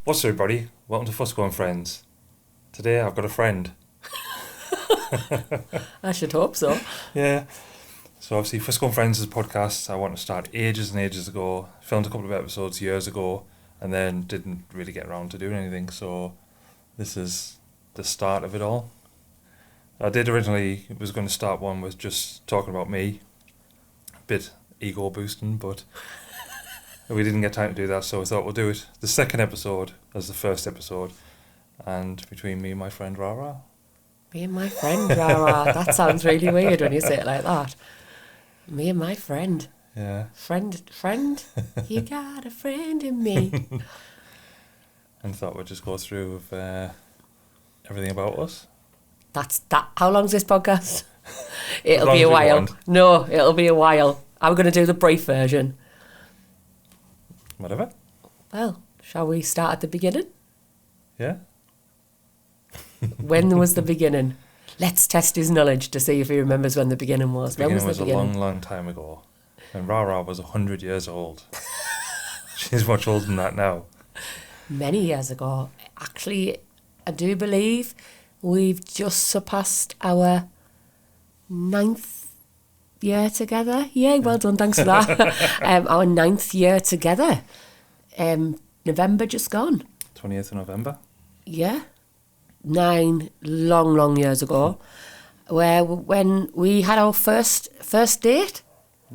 What's up, everybody? Welcome to Fusco and Friends. Today I've got a friend. I should hope so. Yeah. So obviously Fusco and Friends is a podcast I wanted to start ages and ages ago. Filmed a couple of episodes years ago and then didn't really get around to doing anything. So this is the start of it all. I did originally was going to start one with just talking about me. A bit ego boosting, but we didn't get time to do that, so we thought we'll do it the second episode as the first episode, and between me and my friend Rara. Me and my friend, Rara. That sounds really weird when you say it like that. Me and my friend. Yeah. Friend, you got a friend in me. And thought we'd just go through with everything about us. That's that. How long's this podcast? It'll long be as a we while. want. No, it'll be a while. I'm going to do the brief version. Whatever. Well, shall we start at the beginning? Yeah. When was the beginning? Let's test his knowledge to see if he remembers when the beginning was. The When beginning was the was a beginning? long time ago. And Rara was 100 years old. She's much older than that now. Many years ago. Actually, I do believe we've just surpassed our 9th year together. Yay, well done, thanks for that. Our 9th year together. November just gone. 20th of November. Yeah. 9 long years ago. When we had our first date.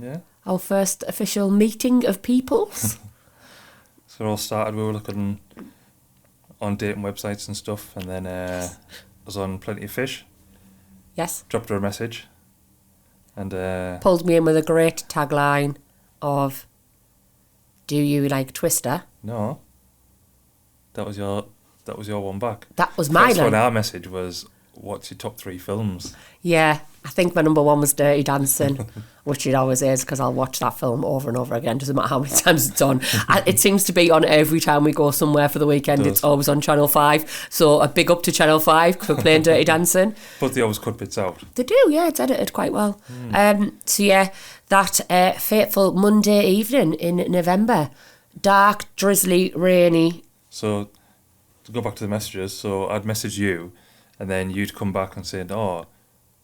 Yeah. Our first official meeting of peoples. So it all started, we were looking on dating websites and stuff, and then I was on Plenty of Fish, Yes. dropped her a message, and Pulled me in with a great tagline of, do you like Twister? no, that was your one back. That was my First one, line. our message was, what's your top 3 films? Yeah, I think my number 1 was Dirty Dancing, which it always is because I'll watch that film over and over again. Doesn't matter how many times it's on. It seems to be on every time we go somewhere for the weekend. It does. It's always on Channel 5. So a big up to Channel 5 for playing Dirty Dancing. But they always cut bits out. They do, yeah, it's edited quite well. So yeah, that fateful Monday evening in November, dark, drizzly, rainy. So to go back to the messages, so I'd message you, and then you'd come back and say, oh,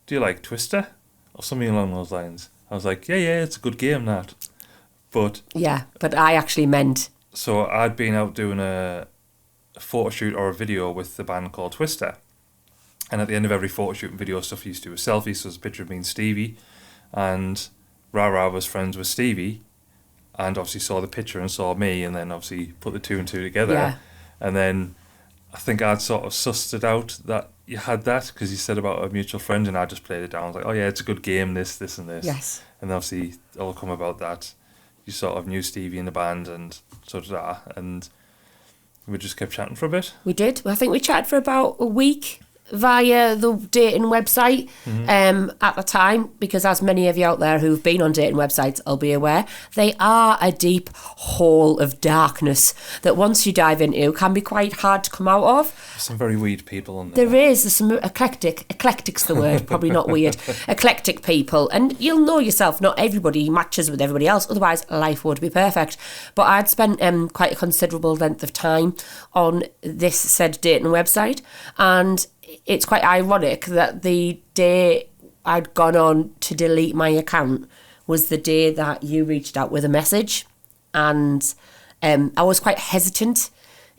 do you like Twister? Or something along those lines. I was like, yeah, it's a good game, that. But Yeah, but I actually meant, so I'd been out doing a photo shoot or a video with the band called Twister. And at the end of every photo shoot and video stuff, I used to do a selfie. So there's a picture of me and Stevie. And Rara was friends with Stevie. And obviously saw the picture and saw me. And then obviously put the 2 and 2 together. Yeah. And then I think I'd sort of sussed it out that you had that. Because you said about a mutual friend. And I just played it down. I was like, oh yeah, it's a good game, this and this. yes. And obviously it all come about that you sort of knew Stevie in the band and sort of that, and we just kept chatting for a bit. We did. I think we chatted for about a week via the dating website at the time, because as many of you out there who've been on dating websites will be aware, they are a deep hole of darkness that once you dive into can be quite hard to come out of. There's some very weird people on there. There's some eclectic's the word, probably not weird, eclectic people, and you'll know yourself, not everybody matches with everybody else, otherwise life would be perfect. But I'd spent quite a considerable length of time on this said dating website, and it's quite ironic that the day I'd gone on to delete my account was the day that you reached out with a message, and I was quite hesitant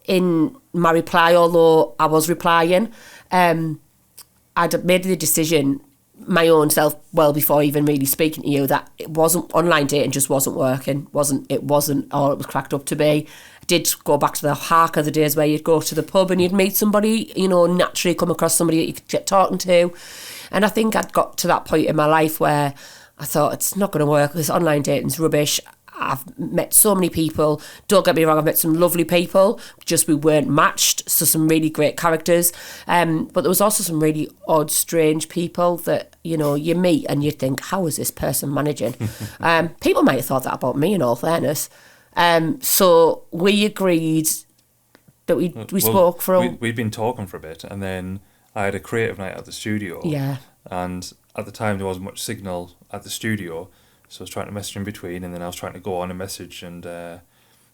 in my reply, although I was replying. I'd made the decision my own self well before even really speaking to you that it wasn't, online dating just wasn't working. It wasn't all it was cracked up to be. I did go back to the hark of the days where you'd go to the pub and you'd meet somebody, naturally come across somebody that you could get talking to. And I think I'd got to that point in my life where I thought it's not going to work. This online dating's rubbish. I've met so many people. Don't get me wrong, I've met some lovely people, just we weren't matched, so some really great characters. But there was also some really odd, strange people that, you meet and you think, how is this person managing? People might have thought that about me, in all fairness. So we agreed that we spoke for we'd been talking for a bit, and then I had a creative night at the studio. Yeah. And at the time there wasn't much signal at the studio, so I was trying to message in between, and then I was trying to go on a message, and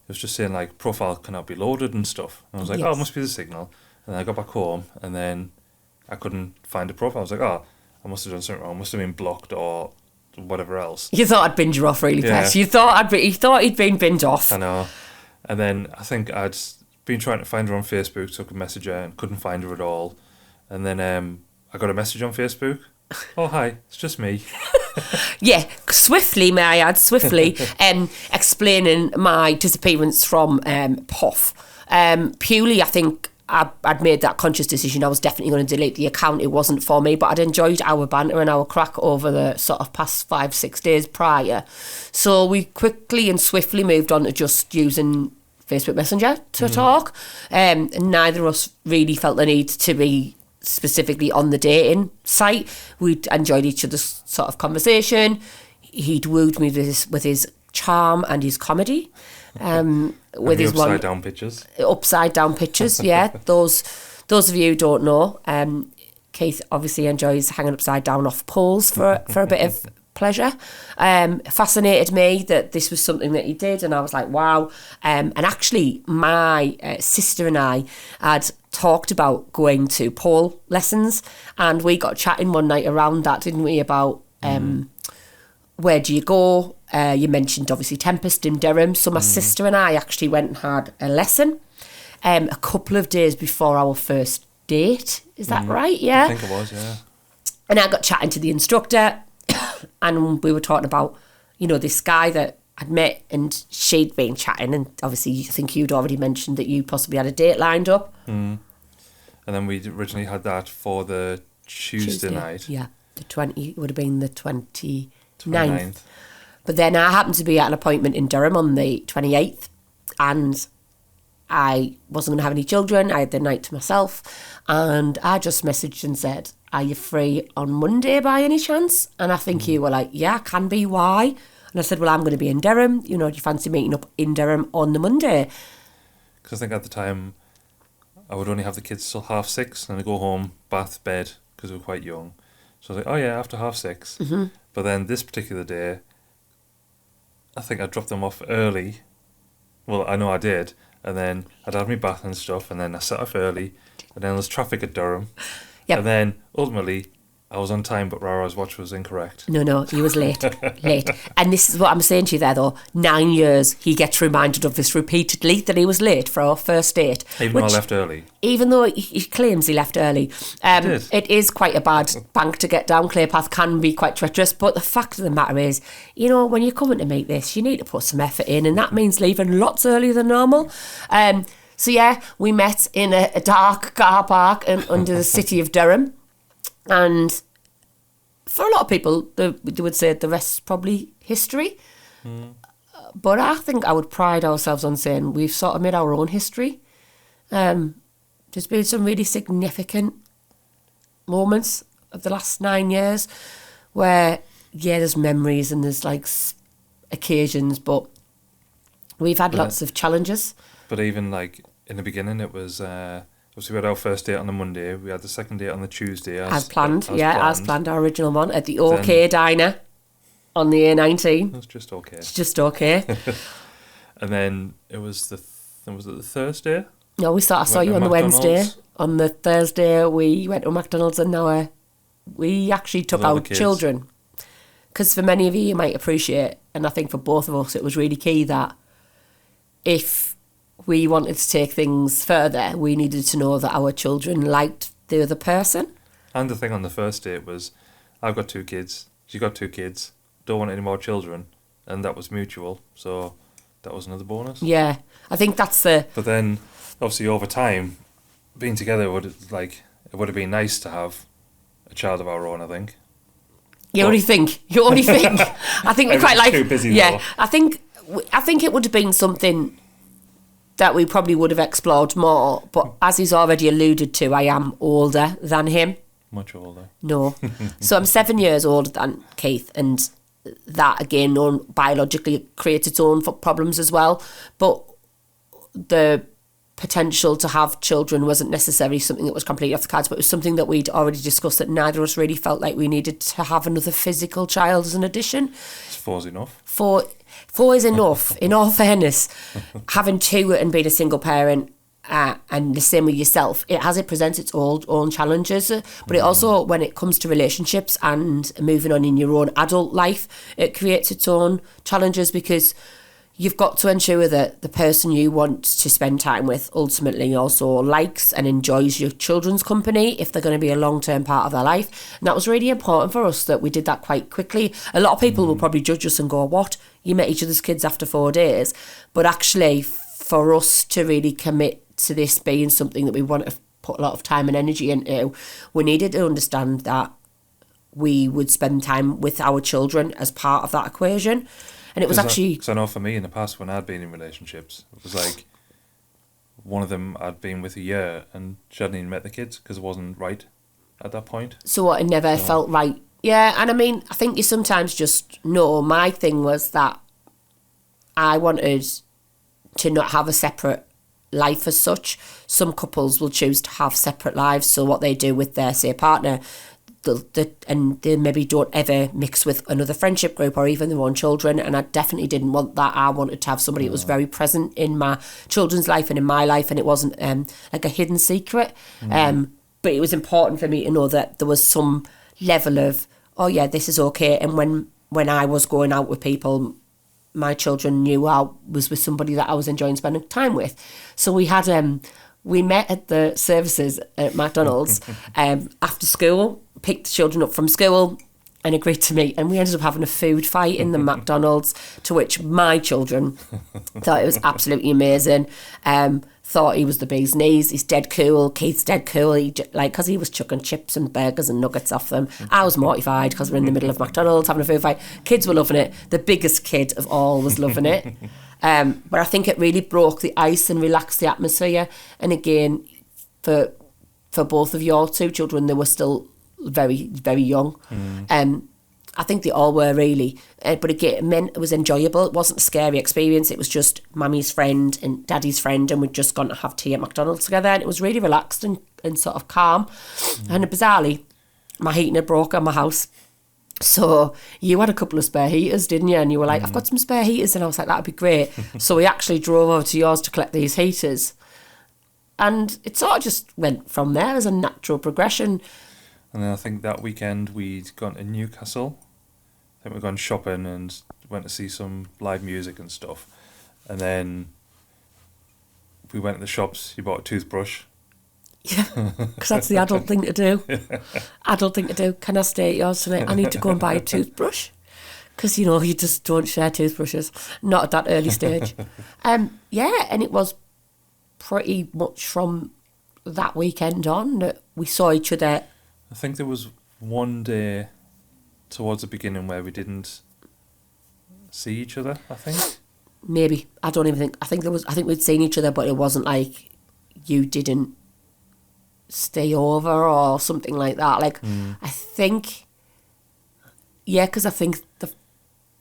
was just saying like profile cannot be loaded and stuff. And I was like, oh, it must be the signal. And then I got back home and then I couldn't find a profile. I was like, oh, I must have done something wrong. I must have been blocked or whatever else. You thought I'd binge you off really fast. You thought he'd been binned off. I know. And then I think I'd been trying to find her on Facebook, so I could message her and couldn't find her at all. And then I got a message on Facebook. Oh, hi, it's just me. Yeah, swiftly, may I add, explaining my disappearance from Puff. Purely, I think I'd made that conscious decision. I was definitely going to delete the account. It wasn't for me, but I'd enjoyed our banter and our crack over the sort of past 5-6 days prior. So we quickly and swiftly moved on to just using Facebook Messenger to talk. And neither of us really felt the need to be specifically on the dating site. We'd enjoyed each other's sort of conversation. He'd wooed me with his charm and his comedy. With his upside down pictures. Upside down pictures, yeah. Those of you who don't know, Keith obviously enjoys hanging upside down off poles for a bit of pleasure. Fascinated me that this was something that he did, and I was like, wow. And actually, my sister and I had talked about going to pole lessons, and we got chatting one night around that, didn't we, about where do you go? You mentioned obviously Tempest in Durham. So my sister and I actually went and had a lesson a couple of days before our first date. Is that right? Yeah. I think it was, yeah. And I got chatting to the instructor and we were talking about, this guy that I'd met, and she'd been chatting, and obviously I think you'd already mentioned that you possibly had a date lined up. And then we originally had that for the Tuesday night. Yeah, it would have been the 29th. But then I happened to be at an appointment in Durham on the 28th, and I wasn't going to have any children. I had the night to myself, and I just messaged and said, are you free on Monday by any chance? And I think you were like, yeah, I can be, why? And I said, well, I'm going to be in Durham. Do you fancy meeting up in Durham on the Monday? Because I think at the time I would only have the kids till 6:30, and I'd go home, bath, bed, because we were quite young. So I was like, oh yeah, after 6:30. But then this particular day, I think I dropped them off early. Well, I know I did. And then I'd had my bath and stuff, and then I set off early, and then there was traffic at Durham. Yep. And then, ultimately, I was on time, but Rara's watch was incorrect. No, he was late. And this is what I'm saying to you there, though. 9 years, he gets reminded of this repeatedly, that he was late for our first date. Even though I left early. Even though he claims he left early. It is quite a bad bank to get down. Clay Path can be quite treacherous. But the fact of the matter is, when you're coming to make this, you need to put some effort in. And that means leaving lots earlier than normal. So, yeah, we met in a dark car park under the city of Durham. And for a lot of people, they would say the rest's probably history. But I think I would pride ourselves on saying we've sort of made our own history. There's been some really significant moments of the last 9 years where, yeah, there's memories and there's like occasions, but we've had lots of challenges. But even like in the beginning, it was obviously we had our first date on the Monday. We had the second date on the Tuesday, as planned. As planned. Our original one at the OK Diner on the A19. It's just okay. It's just okay. And then it was the Thursday. No, I saw you on the Wednesday. On the Thursday, we went to McDonald's, and we actually took our children. Because for many of you might appreciate, and I think for both of us, it was really key that if we wanted to take things further, we needed to know that our children liked the other person. And the thing on the first date was, I've got 2 kids, she's got 2 kids, don't want any more children, and that was mutual, so that was another bonus. Yeah, I think that's But then, obviously, over time, being together it would have been nice to have a child of our own, I think. You only think. I think we quite like. Too busy, yeah, though. I think it would have been something that we probably would have explored more. But as he's already alluded to, I am older than him. Much older. No, so I'm 7 years older than Keith, and that again, biologically creates its own problems as well. But the potential to have children wasn't necessarily something that was completely off the cards, but it was something that we'd already discussed, that neither of us really felt like we needed to have another physical child as an addition. Four's enough. Four is enough. In all fairness, having two and being a single parent, and the same with yourself, it presents its own challenges, but it also, when it comes to relationships and moving on in your own adult life, it creates its own challenges, because you've got to ensure that the person you want to spend time with ultimately also likes and enjoys your children's company if they're going to be a long-term part of their life. And that was really important for us, that we did that quite quickly. A lot of people will probably judge us and go, what? You met each other's kids after 4 days? But actually, for us to really commit to this being something that we want to put a lot of time and energy into, we needed to understand that we would spend time with our children as part of that equation. And it was actually... Because I know for me in the past, when I'd been in relationships, it was like one of them I'd been with a year and she hadn't even met the kids because it wasn't right at that point. So what, it never felt right. Yeah, and I mean, I think you sometimes just know. My thing was that I wanted to not have a separate life as such. Some couples will choose to have separate lives, so what they do with their, say, partner... and they maybe don't ever mix with another friendship group or even their own children, and I definitely didn't want that. I wanted to have somebody that was very present in my children's life and in my life, and it wasn't like a hidden secret. But it was important for me to know that there was some level of, oh yeah, this is okay. And when I was going out with people, my children knew I was with somebody that I was enjoying spending time with. So we met at the services at McDonald's after school, picked the children up from school and agreed to meet. And we ended up having a food fight in the McDonald's, to which my children thought it was absolutely amazing. Thought he was the bee's knees. He's dead cool. Keith's dead cool. Because he was chucking chips and burgers and nuggets off them. I was mortified because we're in the middle of McDonald's having a food fight. Kids were loving it. The biggest kid of all was loving it. But I think it really broke the ice and relaxed the atmosphere. And again, for both of your two children, they were still very, very young. I think they all were, really. But again, it meant it was enjoyable. It wasn't a scary experience. It was just Mummy's friend and Daddy's friend, and we'd just gone to have tea at McDonald's together, and it was really relaxed and sort of calm. And bizarrely, my heating had broke on my house. So you had a couple of spare heaters, didn't you? And you were like, I've got some spare heaters. And I was like, that'd be great. So we actually drove over to yours to collect these heaters. And it sort of just went from there as a natural progression. And then I think that weekend we'd gone to Newcastle. I think we'd gone shopping and went to see some live music and stuff. And then we went to the shops. You bought a toothbrush. Yeah, because that's the adult thing to do. Adult thing to do. Can I stay at yours tonight? I need to go and buy a toothbrush. Because, you just don't share toothbrushes. Not at that early stage. Yeah, and it was pretty much from that weekend on that we saw each other. I think there was one day towards the beginning where we didn't see each other, I think. Maybe. I don't even think. I think we'd seen each other, but it wasn't like you didn't stay over or something like that. I think, yeah, because I think the first...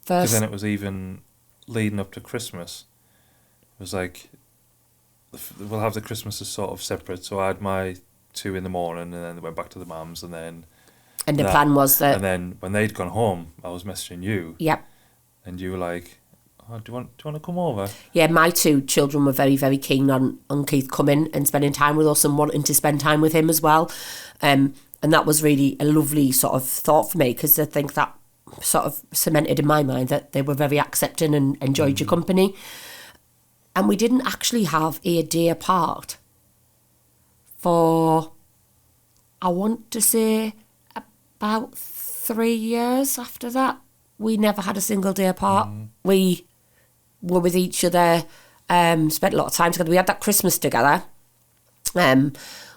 Because then it was even leading up to Christmas. It was like, we'll have the Christmases sort of separate. So I had my 2 in the morning, and then went back to the mum's, and then... And the plan was that... And then when they'd gone home, I was messaging you. Yep. And you were like, oh, do you want to come over? Yeah, my 2 children were very, very keen on Keith coming and spending time with us and wanting to spend time with him as well. And that was really a lovely sort of thought for me, because I think that sort of cemented in my mind that they were very accepting and enjoyed your company. And we didn't actually have a day apart for, I want to say, about 3 years after that. We never had a single day apart. We were with each other, spent a lot of time together. We had that Christmas together.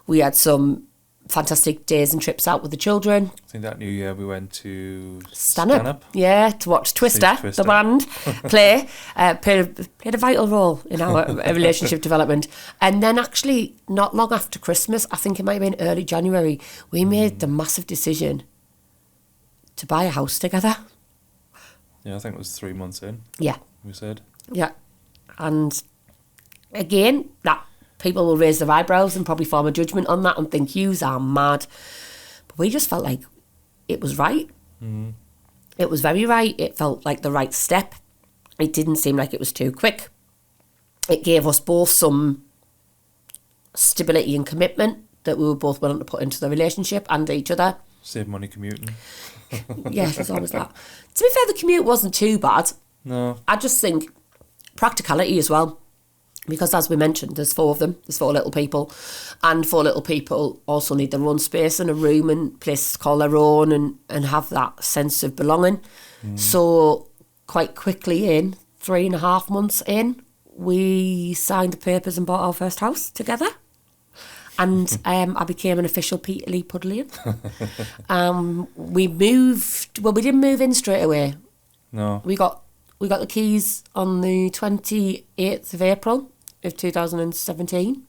We had some fantastic days and trips out with the children. I think that New Year we went to Stand Up. Yeah, to watch Twister, the band, play. Played a vital role in our relationship development. And then actually, not long after Christmas, I think it might have been early January, we made the massive decision to buy a house together. Yeah, I think it was 3 months in. Yeah. We said. Yeah. And again, that people will raise their eyebrows and probably form a judgment on that and think, yous are mad. But we just felt like it was right. Mm. It was very right. It felt like the right step. It didn't seem like it was too quick. It gave us both some stability and commitment that we were both willing to put into the relationship and each other. Save money commuting. Yeah, there's always that. To be fair, the commute wasn't too bad. No. I just think practicality as well. Because as we mentioned, there's 4 of them. There's 4 little people. And 4 little people also need their own space and a room and place to call their own and have that sense of belonging. So quite quickly 3.5 months in, we signed the papers and bought our first house together. And I became an official Peterlee Puddleian. We didn't move in straight away. No. We got the keys on the 28th of April of 2017.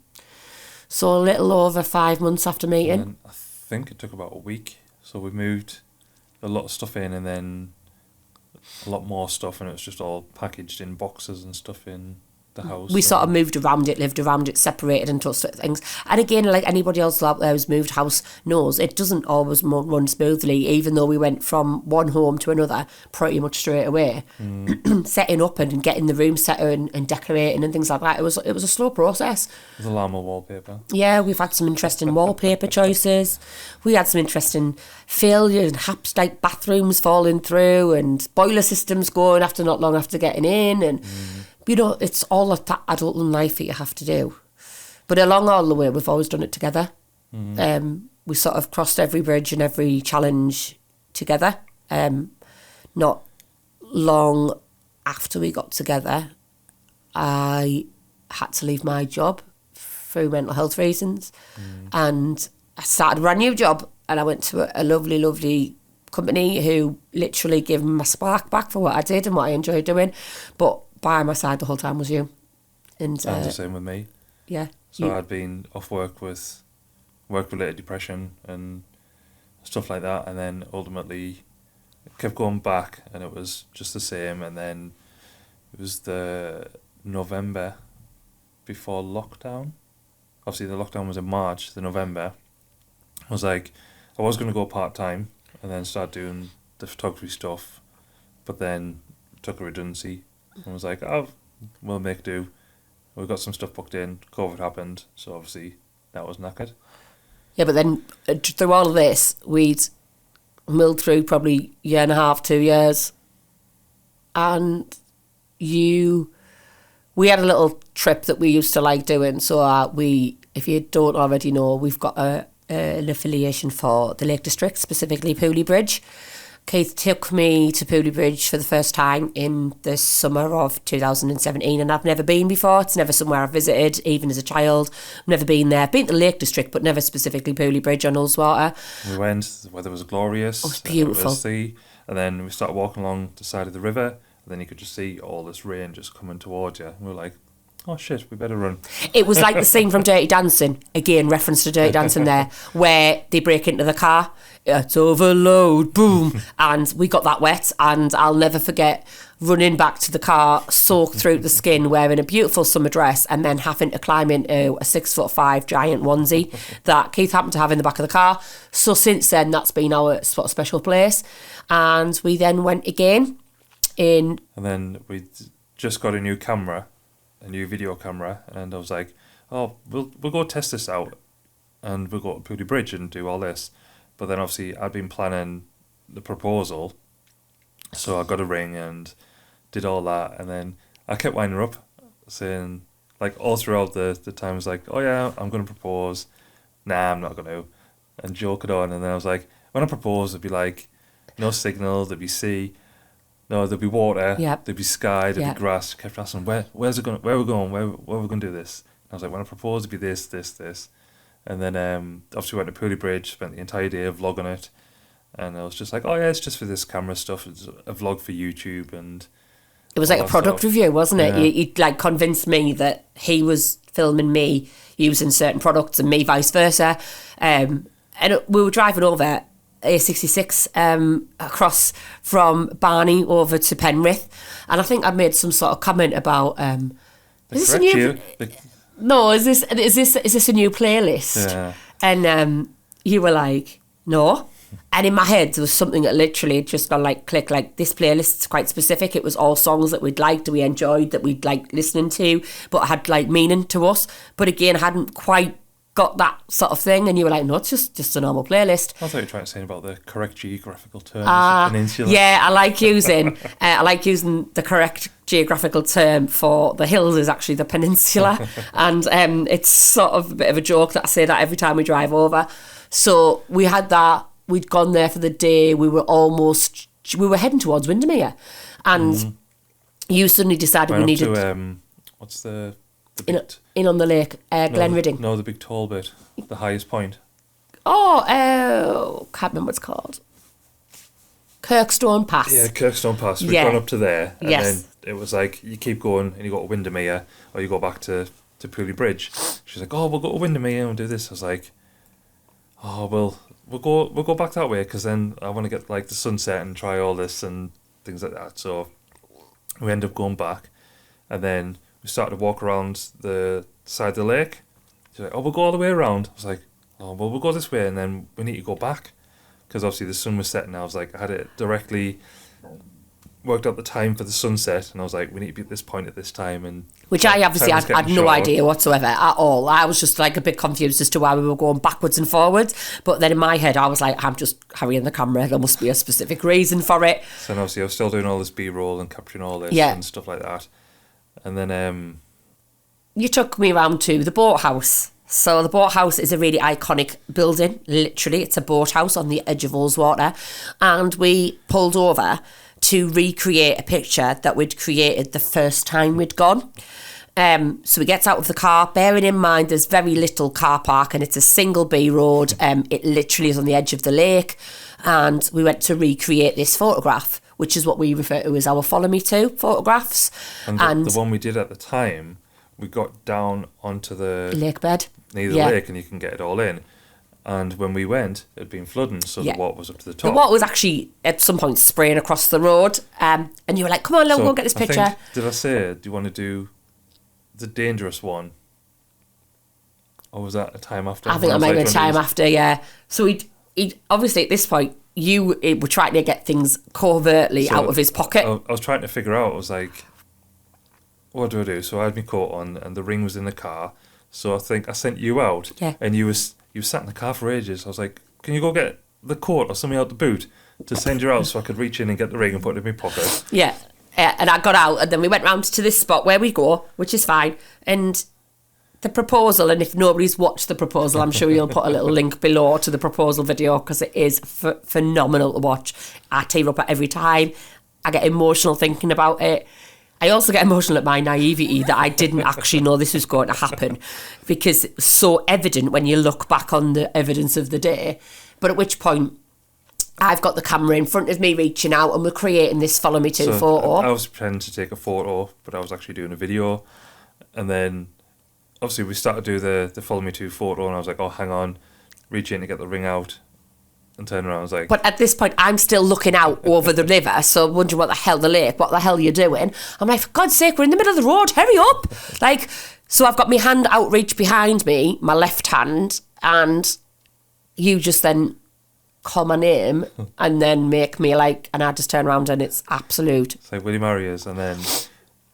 So a little over 5 months after meeting. And I think it took about a week. So we moved a lot of stuff in and then a lot more stuff, and it was just all packaged in boxes and stuff in the house. We sort of moved around it, lived around it, separated into sort of things. And again, like anybody else out there who's moved house knows, it doesn't always run smoothly, even though we went from one home to another pretty much straight away. Setting up and getting the room set and decorating and things like that, it was a slow process. With a llama wallpaper. Yeah, we've had some interesting wallpaper choices. We had some interesting failures and haps, like bathrooms falling through and boiler systems going after not long after getting in. And, you know, it's all of that adult life that you have to do. But along all the way, we've always done it together. We sort of crossed every bridge and every challenge together. Not long after we got together, I had to leave my job through mental health reasons. And I started a brand new job, and I went to a lovely, lovely company who literally gave me my spark back for what I did and what I enjoyed doing. But by my side the whole time was you. And the same with me. Yeah. So I'd been off work with work-related depression and stuff like that, and then ultimately kept going back, and it was just the same. And then it was the November before lockdown. Obviously the lockdown was in March. The November I was like, I was going to go part-time and then start doing the photography stuff, but then took a redundancy and was like, oh, we'll make do. We got some stuff booked in, COVID happened, so obviously that was knackered. Yeah, but then through all of this, we'd milled through probably 1.5, 2 years, and we had a little trip that we used to like doing. So if you don't already know, we've got an affiliation for the Lake District, specifically Pooley Bridge. Keith took me to Pooley Bridge for the first time in the summer of 2017, and I've never been before. It's never somewhere I've visited, even as a child. I've never been there. I've been to the Lake District, but never specifically Pooley Bridge on Ullswater. We went, the weather was glorious. Oh, it was beautiful. And then we started walking along the side of the river, and then you could just see all this rain just coming towards you. And we were like, oh shit, we better run. It was like the scene from Dirty Dancing, again, reference to Dirty Dancing there, where they break into the car, it's overload, boom, and we got that wet, and I'll never forget running back to the car, soaked through the skin, wearing a beautiful summer dress, and then having to climb into a 6'5" giant onesie that Keith happened to have in the back of the car. So since then, that's been our sort of special place. And we then went again in... And then we just got a new video camera, and I was like, oh, we'll go test this out, and we'll go to Pooley Bridge and do all this. But then obviously I'd been planning the proposal, so I got a ring and did all that, and then I kept winding her up, saying, like, all throughout the time, I was like, oh yeah, I'm going to propose, nah, I'm not going to, and joke it on. And then I was like, when I propose, it'd be like, no signal, there'd be sea, no, there'd be water, Yep. There'd be sky, there'd Yep. be grass. Kept asking, where are we going, where are we going to do this? And I was like, when I propose, it'd be this. And then obviously went to Pooley Bridge, spent the entire day vlogging it, and I was just like, oh yeah, it's just for this camera stuff, it's a vlog for YouTube. And it was like a product review, wasn't it? Yeah. He like convinced me that he was filming me using certain products and me vice versa. And we were driving over A66 across from Barney over to Penrith, and I think I made some sort of comment about is this a new... no, is this a new playlist? Yeah. And you were like, no. And in my head, there was something that literally had just gone like click, like this playlist is quite specific. It was all songs that we'd liked, that we enjoyed, that we'd like listening to, but had like meaning to us. But again, hadn't quite got that sort of thing. And you were like, no, it's just a normal playlist. I thought you were trying to say about the correct geographical term. Peninsula. Yeah, I like using the correct geographical term for the hills is actually the peninsula. And it's sort of a bit of a joke that I say that every time we drive over. So we had that. We'd gone there for the day. We were heading towards Windermere, and you suddenly decided we needed to, what's the big in on the lake, Glenridding. No, the big tall bit, the highest point. Can't remember what it's called. Kirkstone Pass. Yeah, Kirkstone Pass. We'd gone up to there, and Yes. then it was like you keep going, and you go to Windermere, or you go back to Pooley Bridge. She's like, "Oh, we'll go to Windermere and do this." I was like, "Oh, well, we'll go back that way because then I want to get like the sunset and try all this and things like that." So we end up going back, and then we started to walk around the side of the lake. She's like, "Oh, we'll go all the way around." I was like, "Oh, well, we'll go this way, and then we need to go back." Because obviously the sun was setting. I was like, I had it directly worked out the time for the sunset, and I was like, we need to be at this point at this time. And which I obviously had no short. idea whatsoever at all. I was just like a bit confused as to why we were going backwards and forwards. But then in my head, I was like, I'm just carrying the camera. There must be a specific reason for it. So obviously I was still doing all this B-roll and capturing all this and stuff like that. And then you took me around to the boathouse. So the boathouse is a really iconic building, literally. It's a boathouse on the edge of Ullswater. And we pulled over to recreate a picture that we'd created the first time we'd gone. So he gets out of the car, bearing in mind there's very little car park and it's a single B road. It literally is on the edge of the lake. And we went to recreate this photograph, which is what we refer to as our Follow Me To photographs. And the one we did at the time, we got down onto the lake bed. Near the lake, and you can get it all in. And when we went, it had been flooding, so the water was up to the top. The water was actually at some point spraying across the road, and you were like, "Come on, let's go get this picture." Did I say, do you want to do the dangerous one? Or was that a time after? I think that might be a time after, yeah. So he'd obviously at this point, you were trying to get things covertly out of his pocket. I was trying to figure out, I was like, what do? So I had my coat on, and the ring was in the car. So I think I sent you out, and you sat in the car for ages. I was like, can you go get the coat or something out the boot to send you out so I could reach in and get the ring and put it in my pocket? Yeah, and I got out, and then we went round to this spot where we go, which is fine. And the proposal, and if nobody's watched the proposal, I'm sure you'll put a little link below to the proposal video because it is phenomenal to watch. I tear up at every time. I get emotional thinking about it. I also get emotional at my naivety that I didn't actually know this was going to happen because it was so evident when you look back on the evidence of the day. But at which point, I've got the camera in front of me reaching out and we're creating this Follow Me To photo. I was pretending to take a photo, but I was actually doing a video. And then, obviously, we started to do the Follow Me To photo and I was like, oh, hang on, reach in to get the ring out. And turn around, I was like... But at this point, I'm still looking out over the river, so wondering what the hell you're doing. I'm like, for God's sake, we're in the middle of the road, hurry up! Like, so I've got my hand outreach behind me, my left hand, and you just then call my name and then make me like... And I just turn around and it's absolute... It's like, will you marry us? And then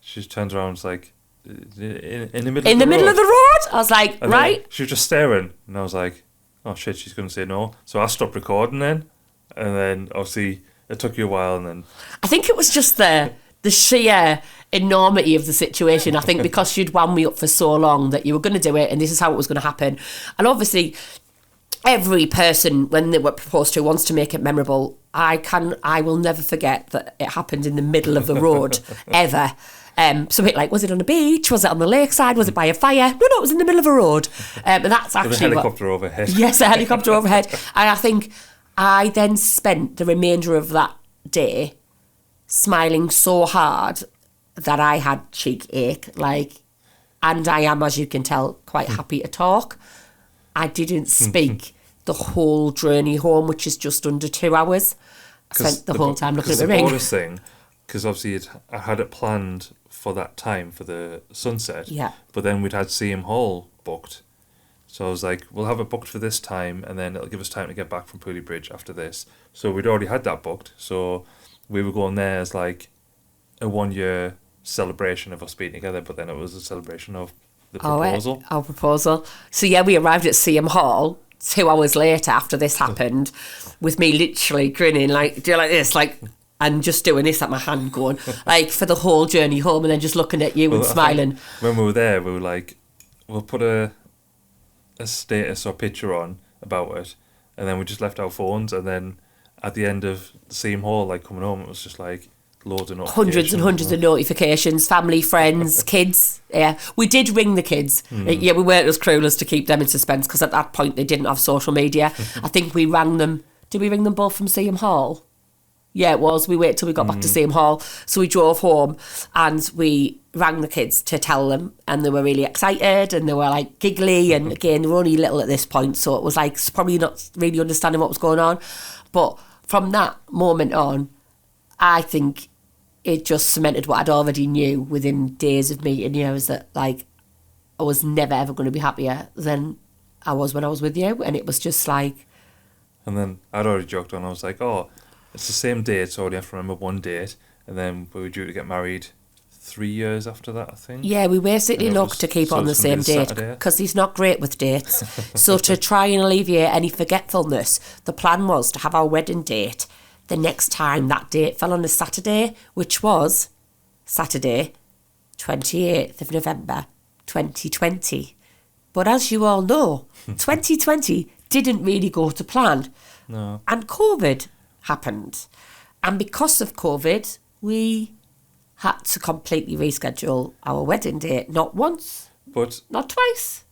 she just turns around and it's like, in the middle of the road? I was like, and right? She was just staring, and I was like... oh shit, she's going to say no. So I stopped recording then. And then obviously it took you a while and then... I think it was just the sheer enormity of the situation. I think because she'd wound me up for so long that you were going to do it and this is how it was going to happen. And obviously every person, when they were proposed to, wants to make it memorable. I will never forget that it happened in the middle of the road, ever. So it like, was it on a beach? Was it on the lakeside? Was it by a fire? No, it was in the middle of a road. And that's actually with a helicopter overhead. Yes, a helicopter overhead. And I think I then spent the remainder of that day smiling so hard that I had cheek ache. And I am, as you can tell, quite happy to talk. I didn't speak the whole journey home, which is just under 2 hours. I spent the whole time looking at the ring. Because obviously I had it planned for that time for the sunset. Yeah. But then we'd had CM Hall booked. So I was like, we'll have it booked for this time, and then it'll give us time to get back from Pooley Bridge after this. So we'd already had that booked. So we were going there as like a 1 year celebration of us being together, but then it was a celebration of the proposal. Our proposal. So yeah, we arrived at CM Hall 2 hours later after this happened, with me literally grinning, like, do you like this? Like, and just doing this at my hand going, like, for the whole journey home, and then just looking at you and smiling. When we were there, we were like, we'll put a status or picture on about it, and then we just left our phones, and then at the end of the same hall, like coming home, it was just like loads of notifications. Hundreds and hundreds of notifications, family, friends, kids. Yeah, we did ring the kids. Yeah, we weren't as cruel as to keep them in suspense, because at that point they didn't have social media. I think we rang them. Did we ring them both from CM Hall? Yeah, it was. We waited till we got back to CM Hall. So we drove home and we rang the kids to tell them, and they were really excited and they were like giggly, and again, they were only little at this point, so it was like probably not really understanding what was going on. But from that moment on, I think it just cemented what I'd already knew within days of meeting you, is that like I was never ever going to be happier than I was when I was with you. And it was just like... And then I'd already joked on, I was like, oh, it's the same date, so I only have to remember one date. And then we were due to get married 3 years after that, I think. Yeah, we basically looked to keep on the same date, because he's not great with dates. So to try and alleviate any forgetfulness, the plan was to have our wedding date the next time that date fell on a Saturday, which was Saturday, 28th of November, 2020. But as you all know, 2020 didn't really go to plan. No. And COVID happened. And because of COVID, we had to completely reschedule our wedding date. Not once, but not twice.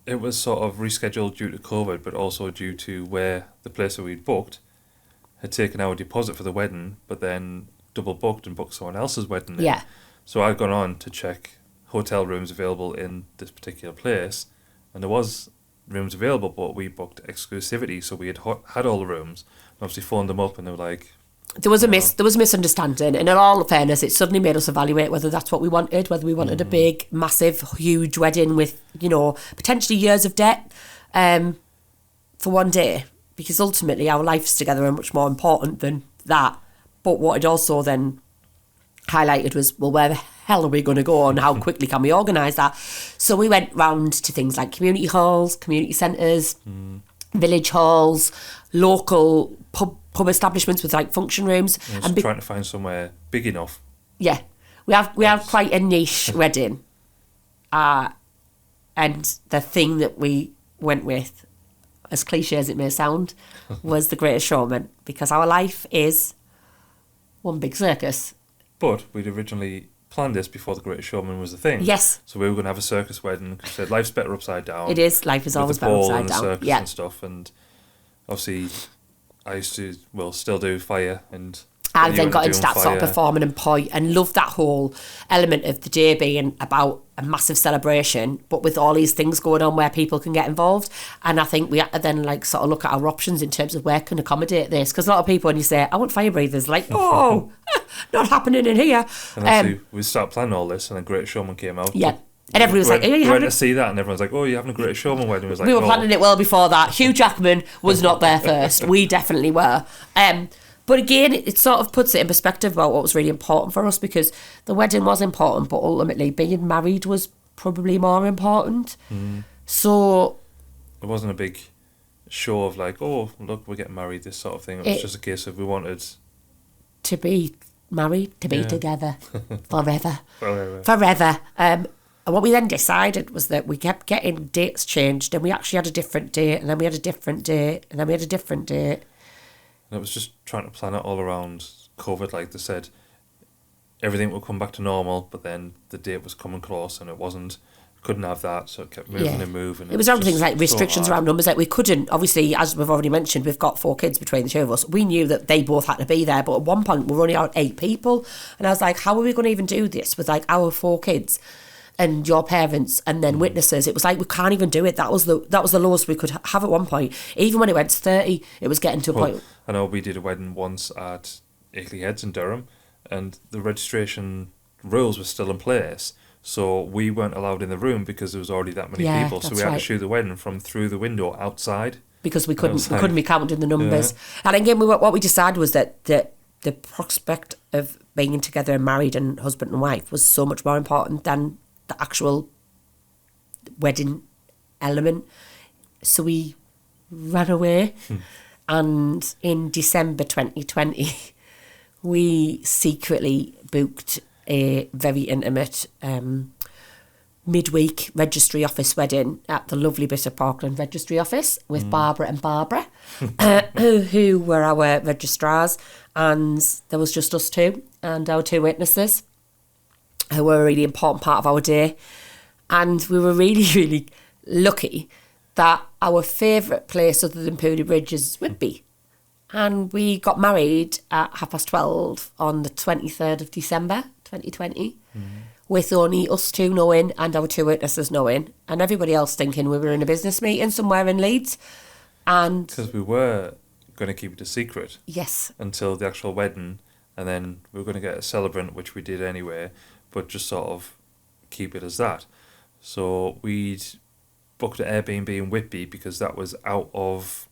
It was sort of rescheduled due to COVID, but also due to where the place that we'd booked had taken our deposit for the wedding, but then double booked and booked someone else's wedding. Yeah. So I'd gone on to check hotel rooms available in this particular place, and there was rooms available, but we booked exclusivity, so we had had all the rooms. And obviously phoned them up, and they were like, there was a misunderstanding, and in all fairness, it suddenly made us evaluate whether that's what we wanted, whether we wanted a big, massive, huge wedding with, you know, potentially years of debt for one day, because ultimately our lives together are much more important than that. But what it also then highlighted was, well, where the hell are we going to go, and how quickly can we organise that? So we went round to things like community halls, community centres, village halls, local pub establishments with like function rooms, and trying to find somewhere big enough. Yeah, we have quite a niche wedding, and the thing that we went with, as cliche as it may sound, was The Greatest Showman, because our life is one big circus. But we'd originally planned this before The Greatest Showman was a thing. Yes. So we were going to have a circus wedding. We said life's better upside down. It is. Life is always better upside down. Circus and stuff, and obviously I used to, still do fire, and I then got into that sort of performing and poi, and loved that whole element of the day being about a massive celebration, but with all these things going on where people can get involved. And I think we had to then like sort of look at our options in terms of where can accommodate this, because a lot of people, when you say I want fire breathers, like, oh, not happening in here. And obviously we started planning all this, and then Great Showman came out. Yeah. And everyone was like, are you went to see that, and everyone's like, oh, you're having a Great Showman wedding. We were planning it well before that. Hugh Jackman was not there first. We definitely were. But again, it sort of puts it in perspective about what was really important for us, because the wedding was important, but ultimately being married was probably more important. So it wasn't a big show of like, oh, look, we're getting married, this sort of thing. It was just a case of we wanted to be married, to be together forever. Forever. And what we then decided was that we kept getting dates changed, and we actually had a different date, and then we had a different date, and then we had a different date. And it was just trying to plan it all around COVID. Like they said, everything would come back to normal, but then the date was coming close, and it wasn't. We couldn't have that, so it kept moving and moving. It was around things like restrictions around numbers. Like we couldn't, obviously, as we've already mentioned, we've got 4 kids between the two of us. We knew that they both had to be there, but at one point we were only out 8 people, and I was like, how are we going to even do this with like our 4 kids and your parents and then witnesses? It was like, we can't even do it. That was the lowest we could have at one point. Even when it went to 30, it was getting to a point. I know we did a wedding once at Akeley Heads in Durham, and the registration rules were still in place. So we weren't allowed in the room because there was already that many Yeah, people. So that's we had right. to shoot the wedding from through the window outside. Because we And it was couldn't be counting the numbers. Yeah. And again, what we decided was that the prospect of being together and married and husband and wife was so much more important than the actual wedding element. So we ran away, and in December 2020, we secretly booked a very intimate midweek registry office wedding at the lovely bit of Parkland registry office with Barbara and Barbara, who were our registrars, and there was just us two and our two witnesses, who were a really important part of our day. And we were really, really lucky that our favourite place other than Pooley Bridge is Whitby. And we got married at 12:30 on the 23rd of December 2020, with only us two knowing and our two witnesses knowing, and everybody else thinking we were in a business meeting somewhere in Leeds. And Because we were going to keep it a secret yes, until the actual wedding, and then we were going to get a celebrant, which we did anyway, but just sort of keep it as that. So we'd booked an Airbnb in Whitby because that was out of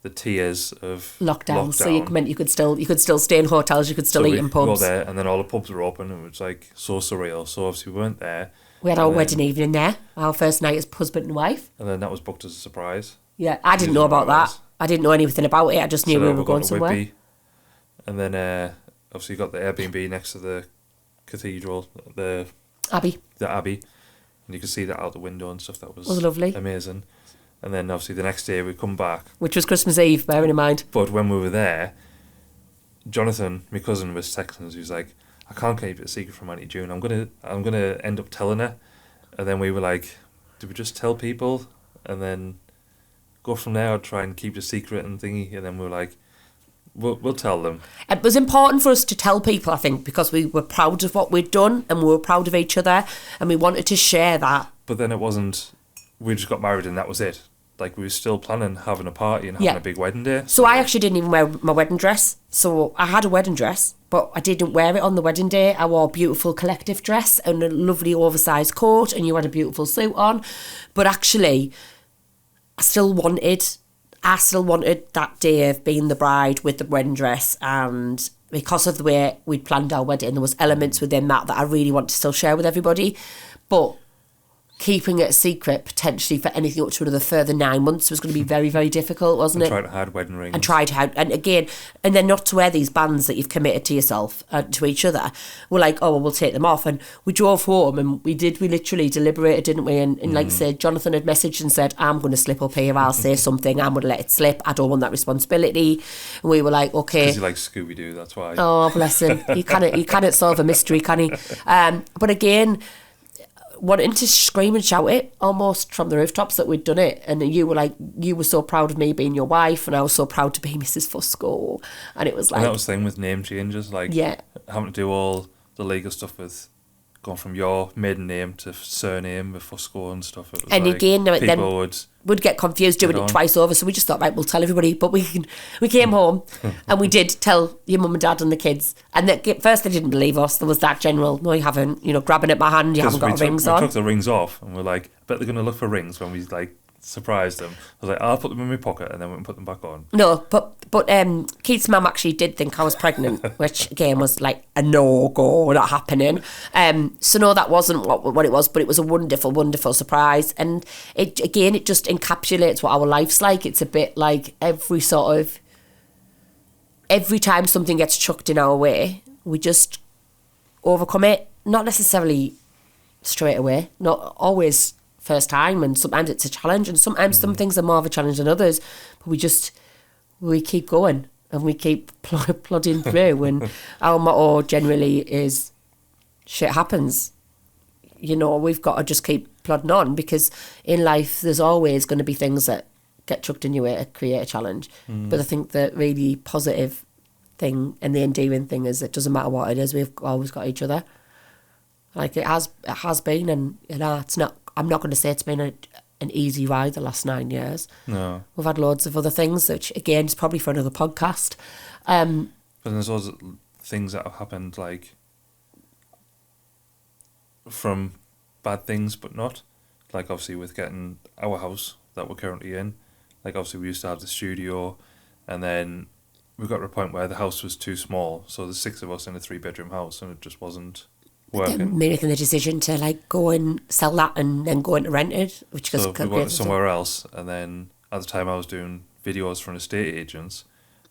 the tiers of lockdown. So you meant you could still stay in hotels, you could still eat in pubs. Go there, and then all the pubs were open, and it was like so surreal. So obviously we weren't there. We had our wedding evening there, our first night as husband and wife. And then that was booked as a surprise. Yeah, I didn't know about that. I didn't know anything about it. I just knew So we then were got going to somewhere. Whitby, and then obviously you got the Airbnb next to the cathedral, the Abby. Abbey, and you could see that out the window and stuff. That was lovely. amazing. And then obviously the next day we come back. Which was Christmas Eve, bearing in mind. But when we were there, Jonathan, my cousin, was texting us. He was like, "I can't keep it a secret from Auntie June. I'm gonna end up telling her." And then we were like, "Do we just tell people and then go from there, or try and keep it a secret and thingy?" And then we were like, "We'll tell them." It was important for us to tell people, I think, because we were proud of what we'd done and we were proud of each other, and we wanted to share that. But then it wasn't. We just got married and that was it. Like, we were still planning having a party and having a big wedding day. So I actually didn't even wear my wedding dress. So I had a wedding dress, but I didn't wear it on the wedding day. I wore a beautiful collective dress and a lovely oversized coat, and you had a beautiful suit on. But actually, I still wanted that day of being the bride with the wedding dress, and because of the way we'd planned our wedding, there was elements within that I really want to still share with everybody. But keeping it a secret potentially for anything up to another further 9 months was going to be very, very difficult, wasn't it? Tried to hide wedding rings. And then not to wear these bands that you've committed to yourself, to each other. We're like, oh, well, we'll take them off. And we drove home and we literally deliberated, didn't we? And like I said, Jonathan had messaged and said, I'm going to slip up here, I'll say something, I'm going to let it slip, I don't want that responsibility. And we were like, okay. Because he likes Scooby-Doo, that's why. Oh, bless him. He can't solve a mystery, can he? But again, wanting to scream and shout it almost from the rooftops that we'd done it, and you were so proud of me being your wife, and I was so proud to be Mrs. Fusco, and it was like, and that was the thing with name changes, like having to do all the legal stuff with going from your maiden name to surname with Fusco and stuff. It was and like again, people would get confused doing it twice over, so we just thought, right, we'll tell everybody. But we came home and we did tell your mum and dad and the kids, and at first they didn't believe us. There was that general, no, you haven't, grabbing at my hand, you haven't got rings on. We took the rings off and we're like, I bet they're going to look for rings when we like surprised them. I was like, I'll put them in my pocket, and then we can put them back on. No, but Keith's mum actually did think I was pregnant, which again was like a no-go, not happening. So no, that wasn't what it was, but it was a wonderful, wonderful surprise. And it just encapsulates what our life's like. It's a bit like every time something gets chucked in our way, we just overcome it. Not necessarily straight away, not always first time, and sometimes it's a challenge, and sometimes some things are more of a challenge than others, but we keep going and we keep plodding through. And our motto generally is shit happens, we've got to just keep plodding on, because in life there's always going to be things that get chucked in your way to create a challenge. But I think the really positive thing and the endearing thing is it doesn't matter what it is, we've always got each other. Like it has been, and it's not. I'm not going to say it's been an easy ride the last 9 years. No, we've had loads of other things, which again is probably for another podcast. But there's also things that have happened, like from bad things, but not. Like, obviously, with getting our house that we're currently in, like, obviously, we used to have the studio, and then we got to a point where the house was too small. So there's 6 of us in a 3-bedroom house, and it just wasn't working. Making the decision to, like, go and sell that and then go into rented, which So we went somewhere else, and then at the time I was doing videos for an estate agents,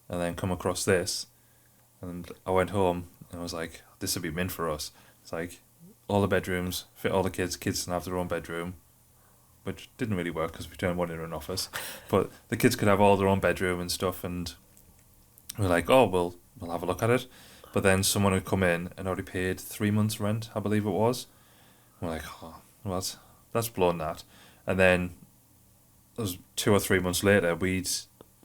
and then come across this, and I went home, and I was like, this would be meant for us. It's like, all the bedrooms, fit all the kids can have their own bedroom, which didn't really work because we turned one into an office, but the kids could have all their own bedroom and stuff, and we're like, oh, we'll have a look at it. But then someone had come in and already paid 3 months' rent, I believe it was. We're like, oh, well, that's blown that. And then it was 2 or 3 months later, we'd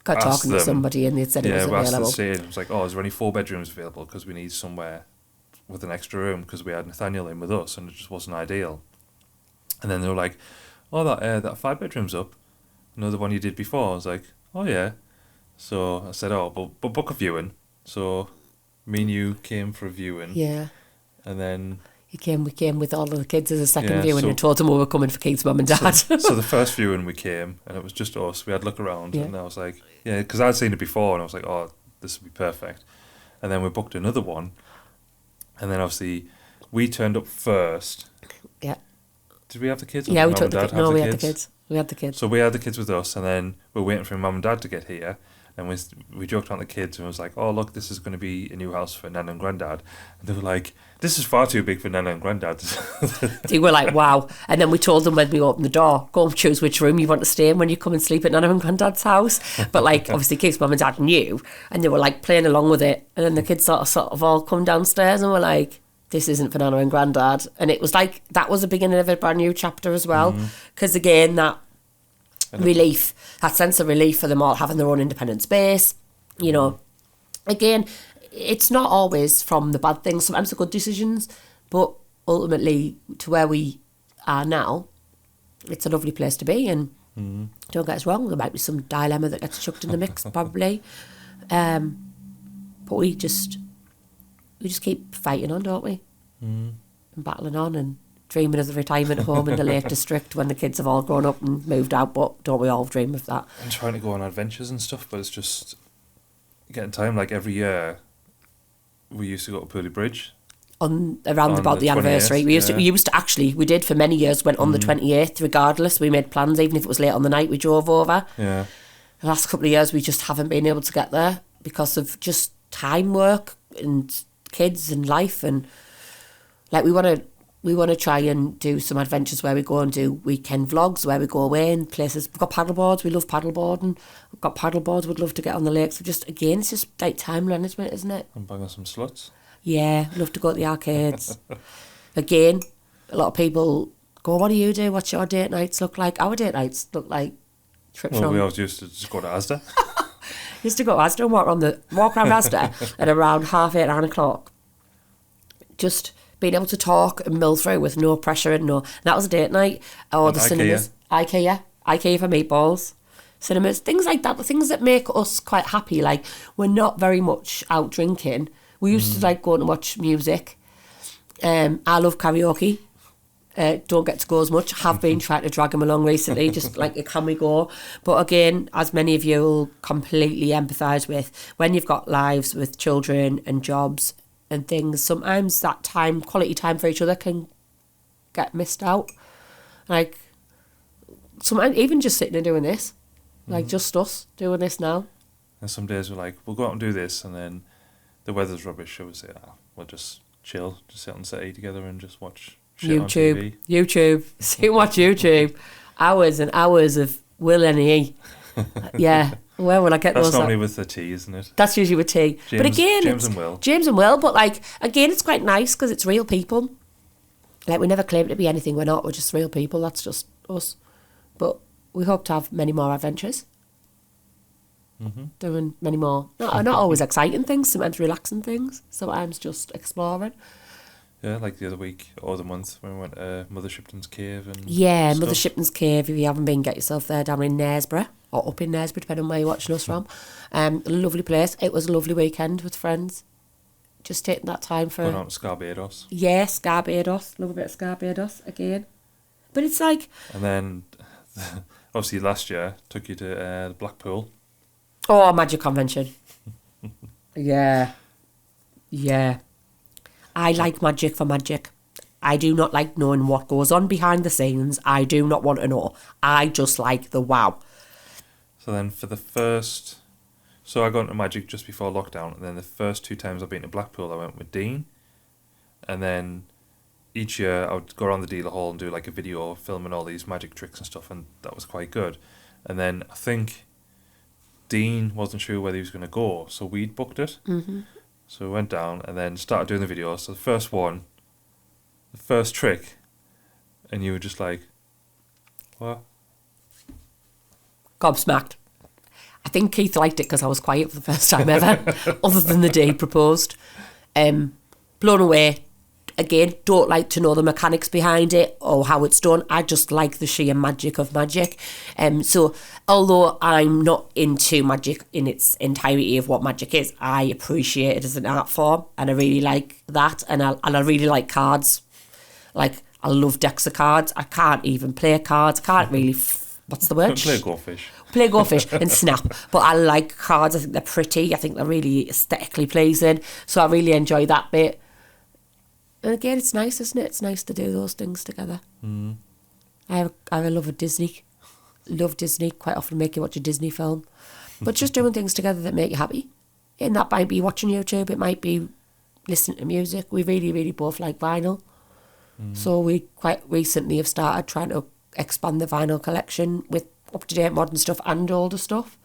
got talking to somebody and they said it was available. It was like, oh, is there any 4 bedrooms available? Because we need somewhere with an extra room, because we had Nathaniel in with us and it just wasn't ideal. And then they were like, oh, that 5 bedrooms up. Another one you did before. I was like, oh, yeah. So I said, oh, but book a viewing. So me and you came for a viewing. Yeah. And then we came with all of the kids as a second viewing and told them we were coming for Keith's mum and dad. So the first viewing we came, and it was just us. We had a look around, and I was like, yeah, because I'd seen it before, and I was like, oh, this would be perfect. And then we booked another one, and then obviously we turned up first. Yeah. Did we have the kids? Yeah, we took the kids. No, we had the kids. We had the kids. So we had the kids with us, and then we were waiting for mum and dad to get here. And we joked around the kids and was like, oh, look, this is going to be a new house for Nana and Grandad. And they were like, this is far too big for Nana and Grandad. They were like, wow. And then we told them when we opened the door, go and choose which room you want to stay in when you come and sleep at Nana and Grandad's house. But, like, obviously Keith's mum and dad knew, and they were, like, playing along with it. And then the kids sort of all come downstairs and were like, this isn't for Nana and Grandad. And it was like, that was the beginning of a brand new chapter as well. Because, again, that relief, that sense of relief for them all having their own independent space, you know. Again, it's not always from the bad things, sometimes the good decisions, but ultimately to where we are now, it's a lovely place to be. And don't get us wrong, there might be some dilemma that gets chucked in the mix probably, but we just keep fighting on, don't we? And battling on and dreaming of the retirement home in the Lake District when the kids have all grown up and moved out, but don't we all dream of that? And trying to go on adventures and stuff, but it's just getting time. Like, every year we used to go to Purley Bridge around about the anniversary. We used to actually, we did for many years, went on the 28th regardless. We made plans, even if it was late on the night, we drove over. Yeah. The last couple of years we just haven't been able to get there because of just time, work and kids and life. And like, we want to try and do some adventures where we go and do weekend vlogs where we go away in places. We've got paddleboards, we love paddleboarding. We've got paddleboards, we'd love to get on the lakes. So just, again, it's just like time management, isn't it? And bang on some sluts. Yeah, love to go to the arcades. Again, a lot of people go, what do you do? What's your date nights look like? Our date nights look like trips we always used to just go to Asda. Used to go to Asda and walk around Asda at around 8:30, 9 o'clock. Just being able to talk and mill through with no pressure and that was a date night. Or the cinemas. IKEA for meatballs. Cinemas, things like that, the things that make us quite happy. Like, we're not very much out drinking. We used to like going to watch music. I love karaoke. Don't get to go as much. Have been trying to drag him along recently, just like, can we go? But again, as many of you will completely empathise with, when you've got lives with children and jobs and things, sometimes that time, quality time for each other can get missed out. Like, sometimes even just sitting and doing this, like just us doing this now. And some days we're like, we'll go out and do this, and then the weather's rubbish, so we say, we'll just chill, just sit on the settee together and just watch shit on TV. YouTube, sit and watch YouTube. Hours and hours of Will and E. Yeah. Where will I get those? That's normally with the tea, isn't it? That's usually with tea. But again, James and Will. James and Will, but like, again, it's quite nice because it's real people. Like, we never claim to be anything we're not. We're just real people. That's just us. But we hope to have many more adventures. Doing many more. Not always exciting things, sometimes relaxing things, sometimes just exploring. Yeah, like the other week or the month when we went to Mother Shipton's Cave and stuff. Mother Shipton's Cave. If you haven't been, get yourself there down in Knaresborough or up in Knaresborough, depending on where you're watching us from. A lovely place. It was a lovely weekend with friends. just taking that time for... Going on to Scarbados. Yeah, Scarbados. Love a bit of Scarbados again. But it's like... And then, obviously last year, took you to Blackpool. Oh, Magic Convention. Yeah. Yeah. I like magic for magic. I do not like knowing what goes on behind the scenes. I do not want to know. I just like the wow. So then for the first... So I got into Magic just before lockdown, and then the first 2 times I've been to Blackpool, I went with Dean. And then each year I would go around the dealer hall and do like a video filming all these magic tricks and stuff, and that was quite good. And then I think Dean wasn't sure whether he was going to go, so we'd booked it. Mm-hmm. So we went down and then started doing the video. So the first one, the first trick, and you were just like, what? Gobsmacked. I think Keith liked it because I was quiet for the first time ever, other than the day he proposed. Blown away. Again, don't like to know the mechanics behind it or how it's done. I just like the sheer magic of magic. So although I'm not into magic in its entirety of what magic is, I appreciate it as an art form, and I really like that. And I really like cards. Like, I love decks of cards. I can't even play cards. I can't really... what's the word? Play Go Fish. Play Go Fish and Snap. But I like cards. I think they're pretty. I think they're really aesthetically pleasing. So I really enjoy that bit. And again, it's nice, isn't it? It's nice to do those things together. Mm. I love a Disney. Love Disney. Quite often make you watch a Disney film. But just doing things together that make you happy. And that might be watching YouTube. It might be listening to music. We really, really both like vinyl. Mm. So we quite recently have started trying to expand the vinyl collection with up-to-date modern stuff and older stuff.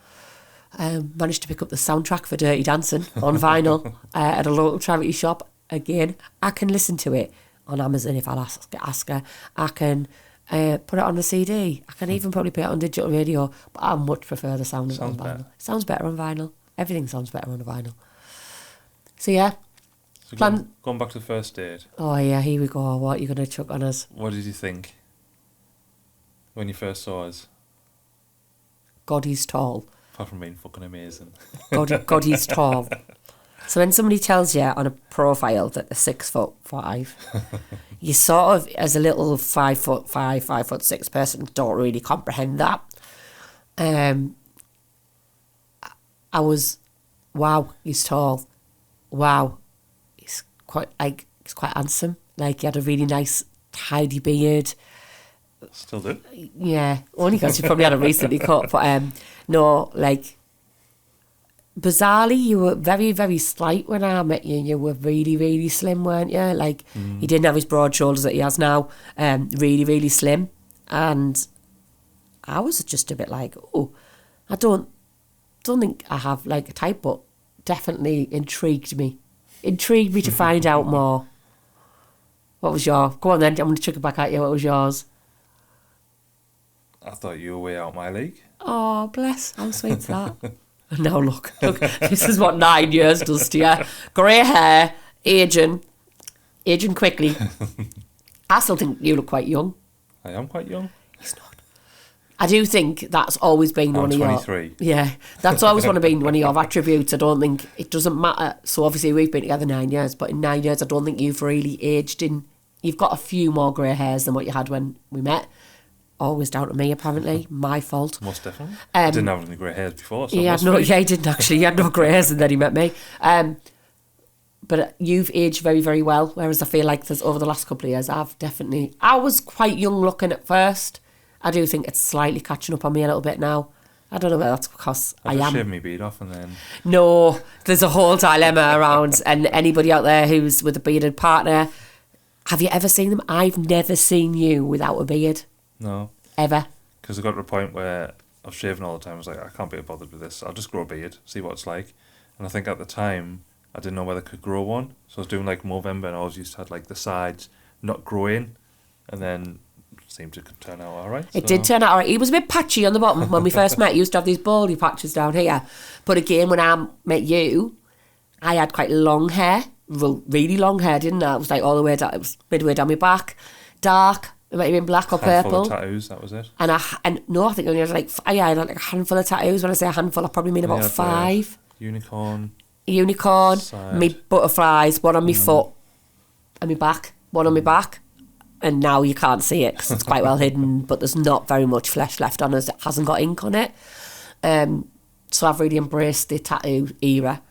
Managed to pick up the soundtrack for Dirty Dancing on vinyl at a local charity shop. Again, I can listen to it on Amazon if I'll ask her. I can put it on the CD. I can even probably put it on digital radio, but I much prefer the sound of it on vinyl. Sounds better on vinyl. Everything sounds better on vinyl. So yeah. So going back to the first date. Oh yeah, here we go. What are you going to chuck on us? What did you think when you first saw us? God, he's tall. Apart from being fucking amazing. God, he's tall. So when somebody tells you on a profile that they're 6'5", you sort of, as a little 5'5", 5'6" person, don't really comprehend that. I was, wow, he's tall. Wow, he's quite handsome. Like, he had a really nice, tidy beard. Still do. Yeah, only because you probably had it recently cut. But no, like, bizarrely, you were very, very slight when I met you. You were really, really slim, weren't you? Like, he didn't have his broad shoulders that he has now. Really, really slim. And I was just a bit like, oh, I don't think I have, like, a type, but definitely intrigued me. Intrigued me to find out more. What was your... Go on then, I'm going to chuck it back at you. What was yours? I thought you were way out my league. Oh, bless. How sweet's that? Now look, this is what 9 years does to you. Grey hair, aging quickly. I still think you look quite young. I am quite young. He's not. I do think that's always been one of your... 23. Yeah, that's always one of your attributes. I don't think... It doesn't matter. So obviously we've been together 9 years, but in 9 years I don't think you've really aged in... You've got a few more grey hairs than what you had when we met. Always down to me, apparently. My fault. Most definitely. I didn't have any grey hairs before. So he didn't actually. He had no grey hairs and then he met me. But you've aged very, very well, whereas I feel like over the last couple of years, I was quite young looking at first. I do think it's slightly catching up on me a little bit now. I don't know whether that's because I am. Shave my beard off and then... No, there's a whole dilemma around, and anybody out there who's with a bearded partner, have you ever seen them? I've never seen you without a beard. No. Ever. Because I got to the point where I was shaving all the time. I was like, I can't be bothered with this. I'll just grow a beard, see what it's like. And I think at the time, I didn't know whether I could grow one. So I was doing like Movember and I always used to have like the sides not growing. And then it seemed to turn out all right. It did turn out all right. He was a bit patchy on the bottom when we first met. He used to have these baldy patches down here. But again, when I met you, I had quite long hair. Really long hair, didn't I? It was like all the way down. It was midway down my back. Dark. It might have been black or purple. Handful of tattoos, that was it. And no, I think I only had I had like a handful of tattoos. When I say a handful, I probably mean about 5. Unicorn. a unicorn, Side. me butterflies, one on my foot, and my back, one on my back. And now you can't see it because it's quite well hidden, but there's not very much flesh left on us. It hasn't got ink on it. So I've really embraced the tattoo era.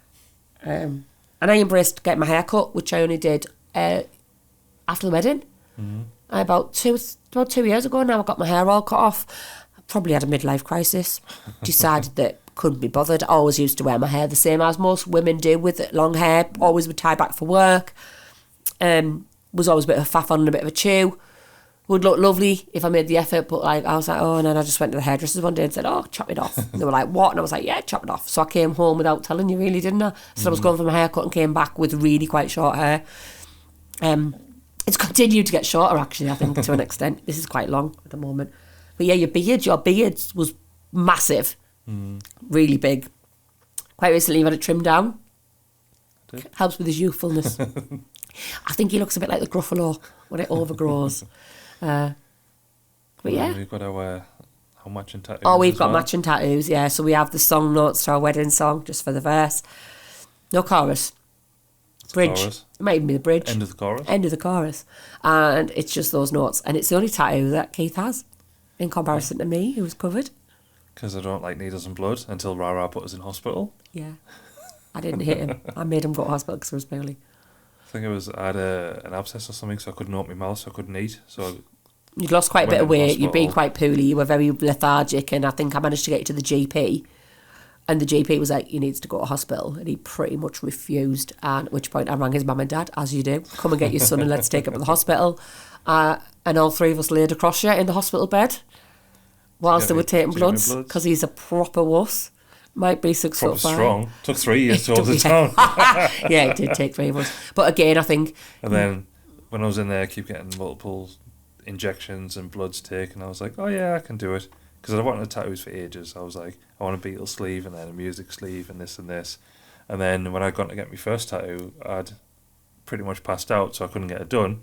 And I embraced getting my hair cut, which I only did after the wedding. About 2 years ago now, I got my hair all cut off. I probably had a midlife crisis. Decided that couldn't be bothered. I always used to wear my hair the same as most women do with long hair. Always would tie back for work. Was always a bit of a faff on and a bit of a chew. Would look lovely if I made the effort, but like I was like, oh, and then I just went to the hairdressers one day and said, oh, chop it off. And they were like, what? And I was like, yeah, chop it off. So I came home without telling you, really, didn't I? So I was going for my haircut and came back with really quite short hair. It's continued to get shorter, actually, I think, to an extent. This is quite long at the moment. But yeah, your beard was massive, really big. Quite recently, you've had it trimmed down. Helps with his youthfulness. I think he looks a bit like the Gruffalo when it overgrows. But yeah. We've got our matching tattoos. Oh, we've got matching tattoos, yeah. So we have the song notes to our wedding song, just for the verse. No chorus. Bridge. Chorus. It might even be the bridge. End of the chorus. End of the chorus. And it's just those notes. And it's the only tattoo that Keith has, in comparison to me, who was covered. Because I don't like needles and blood until Rara put us in hospital. Yeah. I didn't hit him. I made him go to hospital because I was poorly. I think I had an abscess or something, so I couldn't open my mouth, so I couldn't eat. So you'd lost quite a bit of weight. You'd been hospital. quite poorly. You were very lethargic, and I think I managed to get you to the GP. And the GP was like, you need to go to hospital. And he pretty much refused. And at which point I rang his mum and dad, as you do. Come and get your son and let's take him to the hospital. And all three of us laid across you in the hospital bed whilst they were taking bloods, because he's a proper wuss. Might be 6 foot 5. Strong. Took 3 years to hold it down. Yeah, it did take 3 months. But again, I think... And then when I was in there, I keep getting multiple injections and bloods taken. I was like, oh yeah, I can do it. Because I wanted tattoos for ages. I was like, I want a Beatles sleeve and then a music sleeve and this and this. And then when I'd gone to get my first tattoo, I'd pretty much passed out, so I couldn't get it done.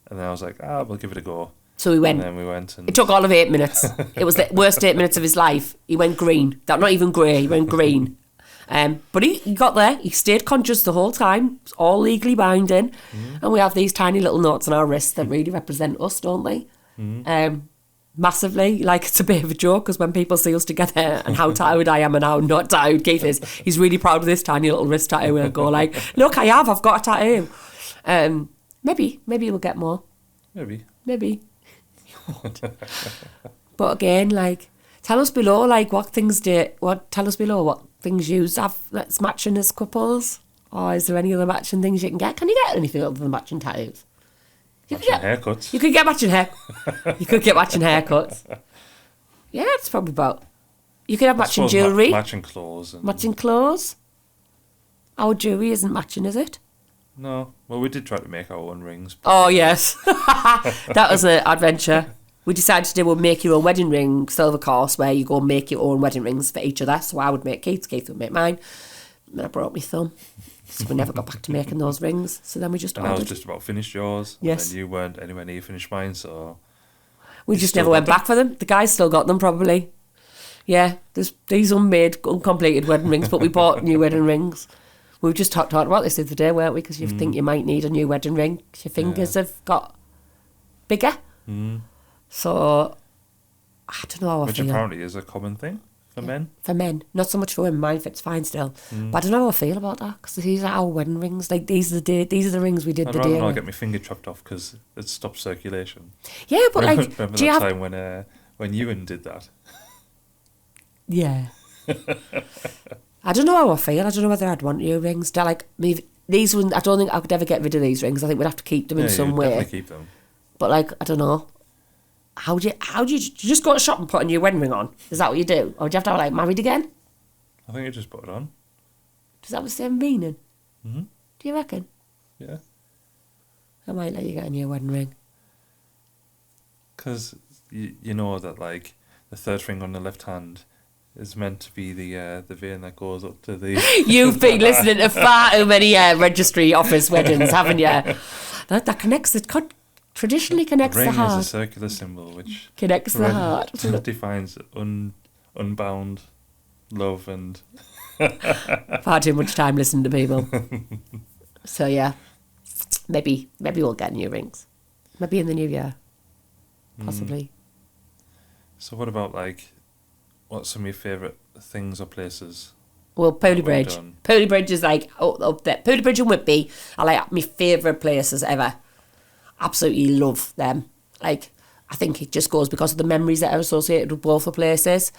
And then I was like, we'll give it a go. So we went. And then we went. And it took all of 8 minutes. It was the worst 8 minutes of his life. He went green. Not even grey, he went green. But he got there. He stayed conscious the whole time. It's all legally binding. And we have these tiny little notes on our wrists that really represent us, don't they? Massively. Like, it's a bit of a joke, because when people see us together and how tattooed I am and how not tattooed Keith is, he's really proud of this tiny little wrist tattoo. He'll go like, look, I've got a tattoo. Maybe we'll get more. Maybe. But again, like, tell us below, like, what things you have that's matching as couples, or is there any other matching things you can get? Can you get anything other than matching tattoos? Haircuts. You could get matching hair. You could get matching haircuts. Yeah, it's probably about. You could have matching jewellery. Matching clothes. Matching clothes. Our jewellery isn't matching, is it? No. Well, we did try to make our own rings. Oh, yes. That was an adventure. We decided to do a make your own wedding ring silver course, where you go and make your own wedding rings for each other. So I would make Keith would make mine. And I broke my thumb. So we never got back to making those rings. So then we just ordered. And I was just about finished yours. Yes. And you weren't anywhere near finished mine, so... We just never went back for them. The guys still got them, probably. Yeah, there's these unmade, uncompleted wedding rings, but we bought new wedding rings. We were just talked about this the other day, weren't we? Because you think you might need a new wedding ring. Your fingers have got bigger. So, I don't know how I feel. Which apparently is a common thing for men. For men. Not so much for women. Mine fits fine still. But I don't know how I feel about that, because these are our wedding rings. Like, these are the rings we did the day. I'd rather get my finger chopped off because it stops circulation. Yeah, but like... Remember that time when Ewan did that? Yeah. I don't know how I feel. I don't know whether I'd want new rings. They're like, these ones, I don't think I could ever get rid of these rings. I think we'd have to keep them in some way. Definitely keep them. But like, I don't know. How do you just go to shop and put a new wedding ring on? Is that what you do? Or do you have to have, like, married again? I think you just put it on. Does that have the same meaning? Mm-hmm. Do you reckon? Yeah. I might let you get a new wedding ring. Because you know that, like, the third finger on the left hand is meant to be the vein that goes up to the... You've been listening to far too many registry office weddings, haven't you? That connects it. Traditionally connects the heart. Ring is a circular symbol which connects the heart. defines unbound love and... Far too much time listening to people. So yeah, maybe we'll get new rings. Maybe in the new year, possibly. So what about, like, what's some of your favourite things or places? Well, Pony Bridge. Pony Bridge is like up there. Pony Bridge and Whitby are like my favourite places ever. Absolutely love them. Like, I think it just goes because of the memories that are associated with both the places.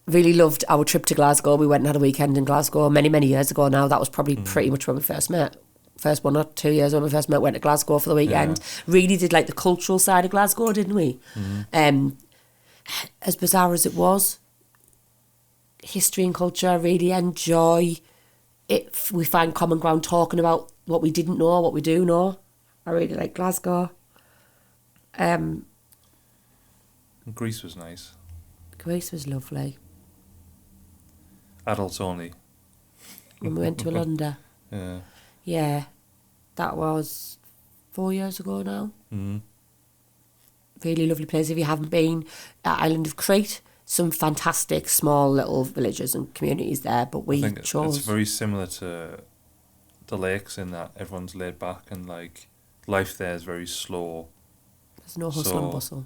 Really loved our trip to Glasgow. We went and had a weekend in Glasgow many, many years ago now. That was probably pretty much when we first met. First 1 or 2 years when we first met, went to Glasgow for the weekend. Yeah. Really did like the cultural side of Glasgow, didn't we? As bizarre as it was, history and culture, I really enjoy it. We find common ground talking about what we didn't know, what we do know. I really like Glasgow. Greece was nice. Greece was lovely. Adults only. When we went to London. Yeah. Yeah. That was 4 years ago now. Really lovely place. If you haven't been, island of Crete, some fantastic small little villages and communities there, but we chose... It's very similar to the lakes in that everyone's laid back and, like, life there is very slow. There's no hustle and bustle.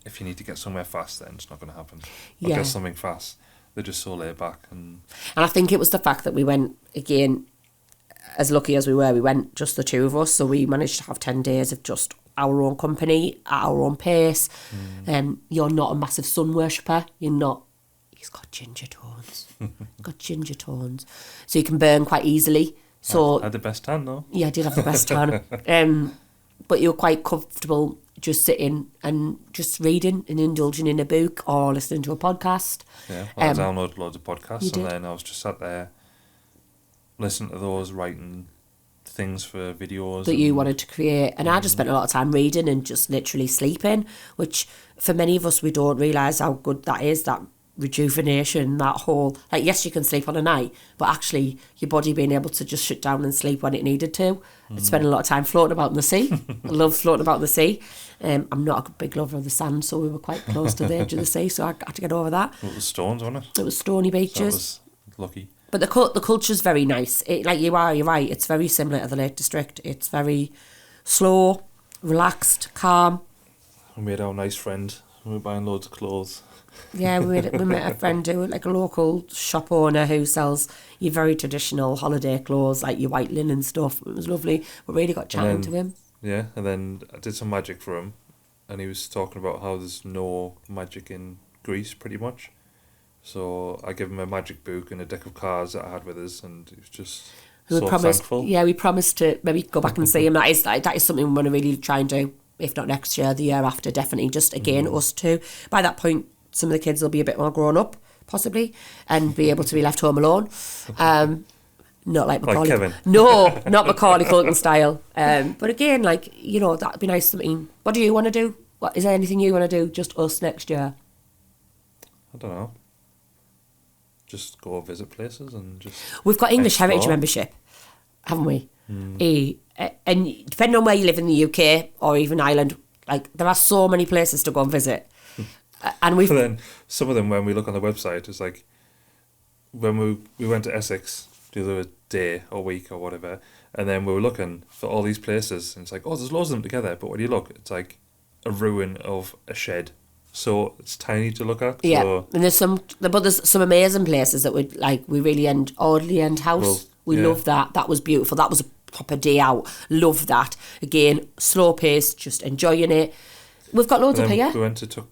If you need to get somewhere fast, then it's not going to happen. Or Yeah. get something fast. They're just so laid back. And I think it was the fact that we went, again, as lucky as we were, we went just the two of us, so we managed to have 10 days of just our own company, at our own pace. You're not a massive sun worshipper. You're not... He's got ginger tones. So you can burn quite easily. So I had the best tan, though. Yeah, I did have the best tan. But you're quite comfortable just sitting and just reading and indulging in a book or listening to a podcast. Yeah, well, I downloaded loads of podcasts and then I was just sat there listening to those, writing things for videos. That you wanted to create. And I just spent a lot of time reading and just literally sleeping, which for many of us, we don't realise how good that is, that rejuvenation, that whole... Like, yes, you can sleep on a night, but actually your body being able to just shut down and sleep when it needed to. I spent a lot of time floating about in the sea. I love floating about in the sea. I'm not a big lover of the sand, so we were quite close to the edge of the sea, so I had to get over that. It was stones, wasn't it? It was stony beaches. So that was lucky. But the culture's very nice. You're right, it's very similar to the Lake District. It's very slow, relaxed, calm. We made our nice friend. We were buying loads of clothes. Yeah, we met a friend who, like a local shop owner who sells your very traditional holiday clothes, like your white linen stuff. It was lovely. We really got chatting to him. Yeah, and then I did some magic for him, and he was talking about how there's no magic in Greece, pretty much. So I gave him a magic book and a deck of cards that I had with us, and he was just thankful. Yeah, we promised to maybe go back and see him. That is something we want to really try and do, if not next year, the year after, definitely. Just, again, us two. By that point, some of the kids will be a bit more grown up, possibly, and be able to be left home alone. Not like Macaulay. Like Kevin. No, not Macaulay Culkin style. But again, like, you know, that'd be nice. I mean, what do you want to do? Is there anything you want to do? Just us next year? I don't know. Just go visit places and just... We've got English Heritage membership, haven't we? And depending on where you live in the UK or even Ireland, like, there are so many places to go and visit. And we've... But then some of them, when we look on the website, it's like, when we went to Essex the other day or week or whatever, and then we were looking for all these places, and it's like, oh, there's loads of them together, but when you look, it's like a ruin of a shed. So it's tiny to look at. Yeah, so, and there's some amazing places that we really Audley End House. Love that. That was beautiful. That was a proper day out. Love that. Again, slow pace, just enjoying it. We've got loads up here. We went to took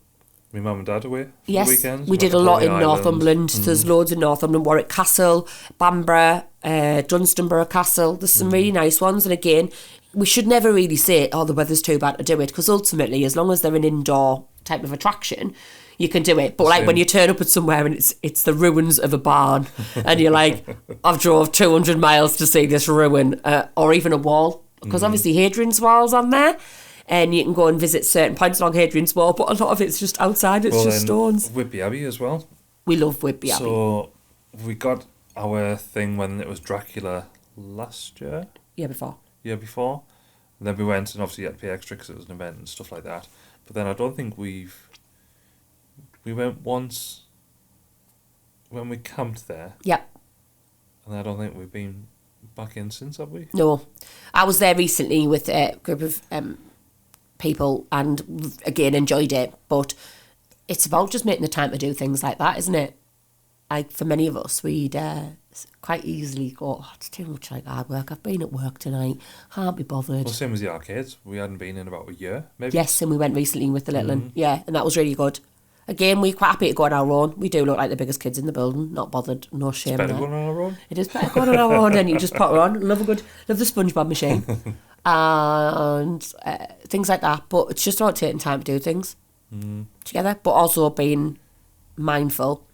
my mum and dad away. Yes, for the weekends. we did a lot in Northumberland. There's loads in Northumberland, Warwick Castle, Bamborough, Dunstanburgh Castle. There's some really nice ones. And again, we should never really say, oh, the weather's too bad to do it, because ultimately, as long as they're an indoor type of attraction, you can do it. But like when you turn up at somewhere and it's the ruins of a barn and you're like, I've drove 200 miles to see this ruin, or even a wall, because obviously Hadrian's Wall's on there, and you can go and visit certain points along Hadrian's Wall, but a lot of it's just outside, it's just stones. Whitby Abbey as well. We love Whitby Abbey. So we got our thing when it was Dracula last year. Year before. And then we went, and obviously you had to pay extra because it was an event and stuff like that. But then I don't think we We went once when we camped there. Yep. And I don't think we've been back in since, have we? No. I was there recently with a group of people and, again, enjoyed it. But it's about just making the time to do things like that, isn't it? Like, for many of us, we'd quite easily go, oh, it's too much like hard work. I've been at work tonight. Can't be bothered. Well, same as the arcades. We hadn't been in about a year, maybe. Yes, and we went recently with the little one. Yeah, and that was really good. Again, we're quite happy to go on our own. We do look like the biggest kids in the building. Not bothered. No shame. It's better going on our own. It is better going on our own, and you just put her on. Love the SpongeBob machine. And things like that. But it's just about taking time to do things together, but also being mindful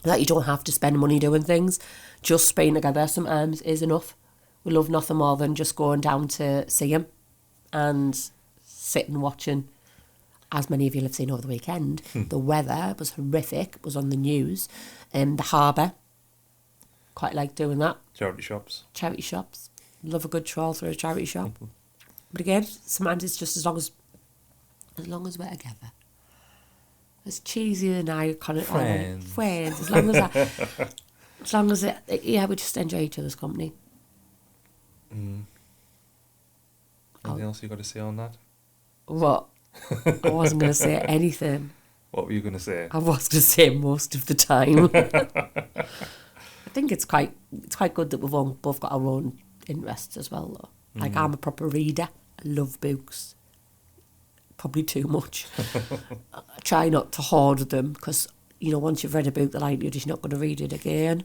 that you don't have to spend money doing things. Just being together sometimes is enough. We love nothing more than just going down to see him and sitting watching. As many of you have seen over the weekend, the weather was horrific. It was on the news. The harbour, quite like doing that. Charity shops. Love a good troll through a charity shop. But again, sometimes it's just as long as we're together. As cheesy and iconic. Friends. As long as we just enjoy each other's company. Anything else you got to say on that? What? I wasn't going to say anything. What were you going to say? I was going to say most of the time. I think it's quite good that we've both got our own interests as well, though. Like, I'm a proper reader. I love books. Probably too much. I try not to hoard them because, once you've read a book that like you're just not going to read it again.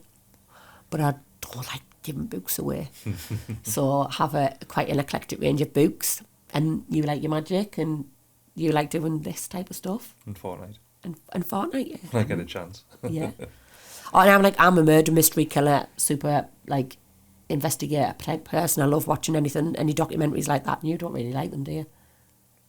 But I don't like giving books away. So I have quite an eclectic range of books. And you like your magic and you like doing this type of stuff. And Fortnite. And Fortnite, yeah. When I get a chance. Yeah. Oh, and I'm a murder mystery killer, super, investigator type person. I love watching any documentaries like that. And you don't really like them, do you?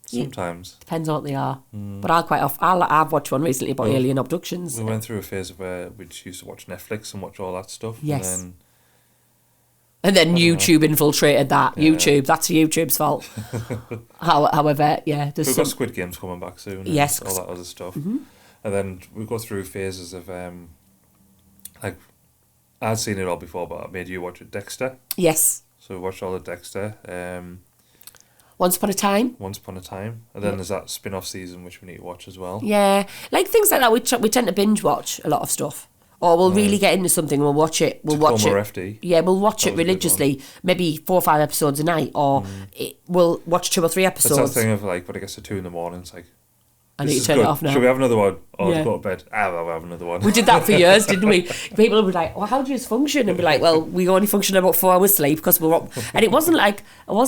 Sometimes. Depends on what they are. But I've watched one recently about alien abductions. We went through a phase where we just used to watch Netflix and watch all that stuff. Yes. And then YouTube infiltrated that. Yeah. That's YouTube's fault. However, yeah. We've got Squid Games coming back soon. And yes. All that other stuff. Mm-hmm. And then we go through phases of, I'd seen it all before, but I made you watch it, Dexter. Yes. So we watched all of Dexter. Once Upon a Time. And then there's that spin-off season which we need to watch as well. Yeah. Like things like that, we tend to binge watch a lot of stuff. Or we'll really get into something and we'll watch it. We'll watch it. FD. Yeah, we'll watch it religiously. Maybe 4 or 5 episodes a night. Or we'll watch 2 or 3 episodes. It's that thing of when it gets to 2 a.m, it's like, I need to turn it off now. Should we have another one? Or go to bed? We'll have another one. We did that for years, didn't we? People would be like, well, how do you function? And be like, well, we only function about 4 hours sleep because we're up. And it wasn't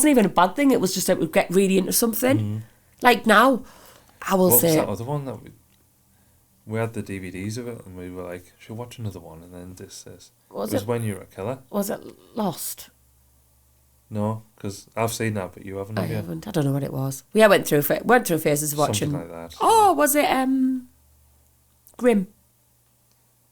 even a bad thing. It was just that we'd get really into something. Like now, I will say... What was that other one that we had the DVDs of it and we were like, should we watch another one? And then this. It was When You Were a Killer. Was it Lost? No, because I've seen that, but you haven't. I haven't. I don't know what it was. We went through phases of watching. Something like that. Oh, was it Grimm?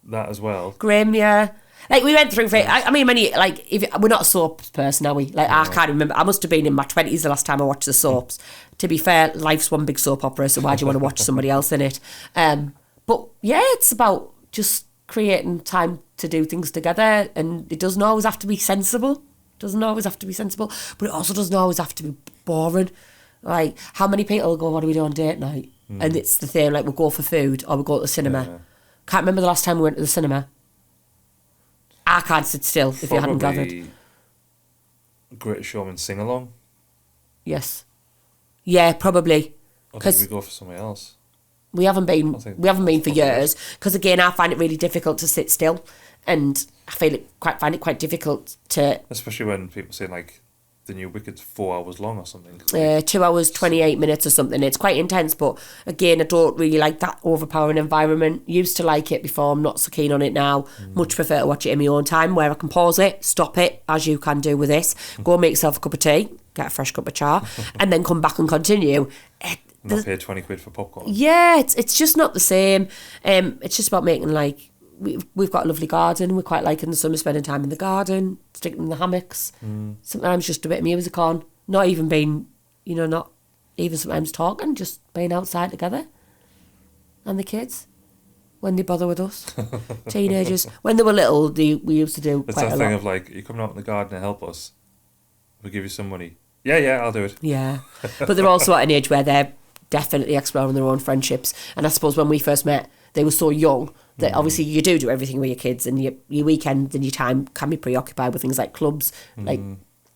That as well. Grimm, yeah. Like we went through. I mean, we're not a soaps person, are we? Like I can't remember. I must have been in my 20s the last time I watched the soaps. To be fair, life's one big soap opera, so why do you want to watch somebody else in it? But yeah, it's about just creating time to do things together, and it doesn't always have to be sensible. But it also doesn't always have to be boring. Like, how many people go, what do we do on date night? And it's the thing, like, we'll go for food or we'll go to the cinema. Yeah. Can't remember the last time we went to the cinema. I can't sit still if you hadn't gathered. Greatest Showman sing-along? Yes. Yeah, probably. Or did we go for something else? We haven't been for years because again I find it really difficult to sit still, and I find it quite difficult to. Especially when people say like the new Wicked's 4 hours long or something. 2 hours 28 minutes or something. It's quite intense, but again I don't really like that overpowering environment. Used to like it before. I'm not so keen on it now. Much prefer to watch it in my own time where I can pause it, stop it, as you can do with this. Go make yourself a cup of tea, get a fresh cup of char, and then come back and continue. Not pay 20 quid for popcorn. Yeah, it's just not the same. It's just about making we've got a lovely garden. We're quite liking the summer, spending time in the garden, sticking in the hammocks. Sometimes just a bit of music on. Not even sometimes talking, just being outside together. And the kids. when they bother with us. Teenagers. When they were little, we used to do It's quite that a thing lot. of like, you coming out in the garden to help us? We'll give you some money. Yeah, I'll do it. Yeah. But they're also at an age where they're definitely exploring their own friendships. And I suppose when we first met, they were so young that obviously you do everything with your kids, and your weekends and your time can be preoccupied with things like clubs, like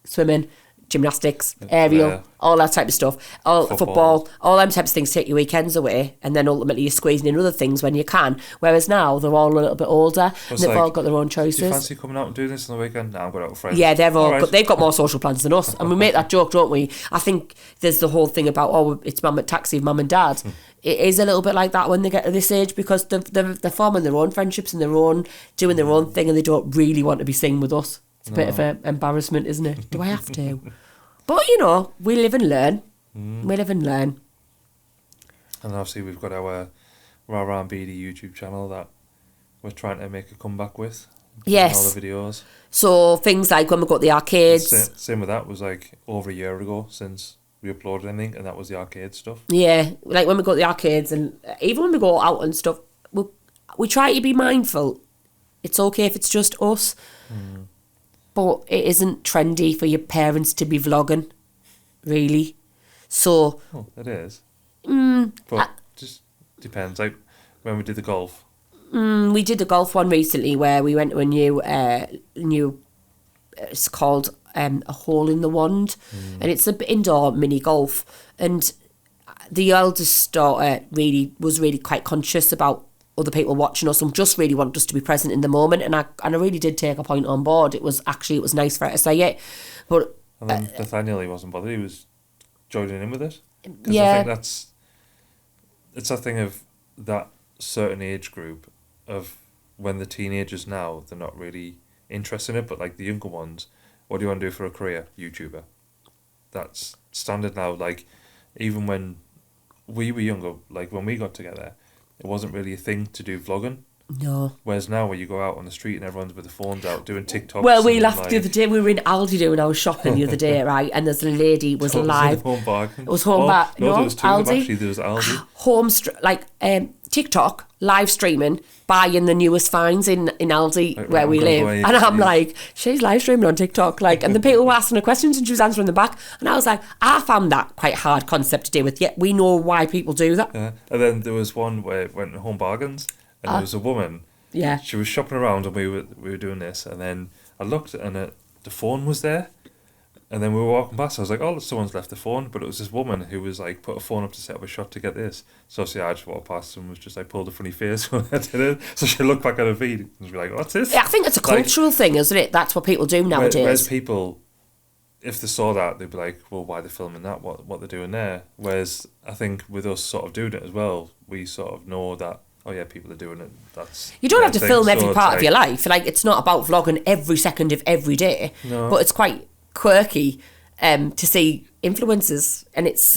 swimming, gymnastics, aerial, all that type of stuff, all football, all them types of things take your weekends away, and then ultimately you're squeezing in other things when you can. Whereas now they're all a little bit older and they've all got their own choices. Do you fancy coming out and doing this on the weekend? No, I'm going out with friends. Yeah, they've all right. they've got more social plans than us, and we make that joke, don't we? I think there's the whole thing about it's mum at taxi of mum and dad. It is a little bit like that when they get to this age, because they're forming their own friendships and doing their own thing, and they don't really want to be seen with us. It's a bit of an embarrassment, isn't it? Do I have to? But, we live and learn. We live and learn. And obviously we've got our Rara Beardy YouTube channel that we're trying to make a comeback with. Yes. All the videos. So things like when we go to the arcades. Same with that, was like over a year ago since we uploaded anything, and that was the arcade stuff. Yeah, like when we go to the arcades, and even when we go out and stuff, we try to be mindful. It's okay if it's just us. But it isn't trendy for your parents to be vlogging, really. So... Oh, it is. But just depends. Like when we did the golf. We did a golf one recently where we went to a new it's called a hole in the wand. And it's an indoor mini golf. And the eldest daughter was really quite conscious about other people watching us and just really wanted us to be present in the moment, and I really did take a point on board. It was nice for her to say it, but and then Nathaniel, he wasn't bothered. He was joining in with it. Yeah, I think it's a thing of that certain age group of when the teenagers now, they're not really interested in it, but like the younger ones, what do you want to do for a career? YouTuber. That's standard now. Like even when we were younger, like when we got together, it wasn't really a thing to do vlogging. No. Whereas now, when you go out on the street and everyone's with their phones out doing TikToks. Well, we laughed the other day. We were in Aldi doing our shopping the other day, right? And there's a lady was live. Home bargain. It was home bargain. No, there was two Aldi. of them actually. There was Aldi. TikTok live streaming, buying the newest finds in Aldi Like, where we live, and I'm like, she's live streaming on TikTok, like, and the people were asking her questions and she was answering them back, and I was like, I found that quite a hard concept to deal with. Yet we know why people do that. Yeah. And then there was one where it went to Home Bargains, and there was a woman. Yeah. She was shopping around, and we were doing this, and then I looked, and the phone was there. And then we were walking past, I was like, oh, someone's left the phone. But it was this woman who was like, put a phone up to set up a shot to get this. So obviously I just walked past and was just like, pulled a funny face when I did it. So she looked back at her feed and was like, what's this? Yeah, I think it's a cultural thing, isn't it? That's what people do nowadays. Whereas people, if they saw that, they'd be like, well, why are they filming that? What they're doing there? Whereas I think with us sort of doing it as well, we sort of know that, oh yeah, people are doing it. You don't have to film every part of your life. Like, it's not about vlogging every second of every day. No. But it's quite quirky to see influencers, and it's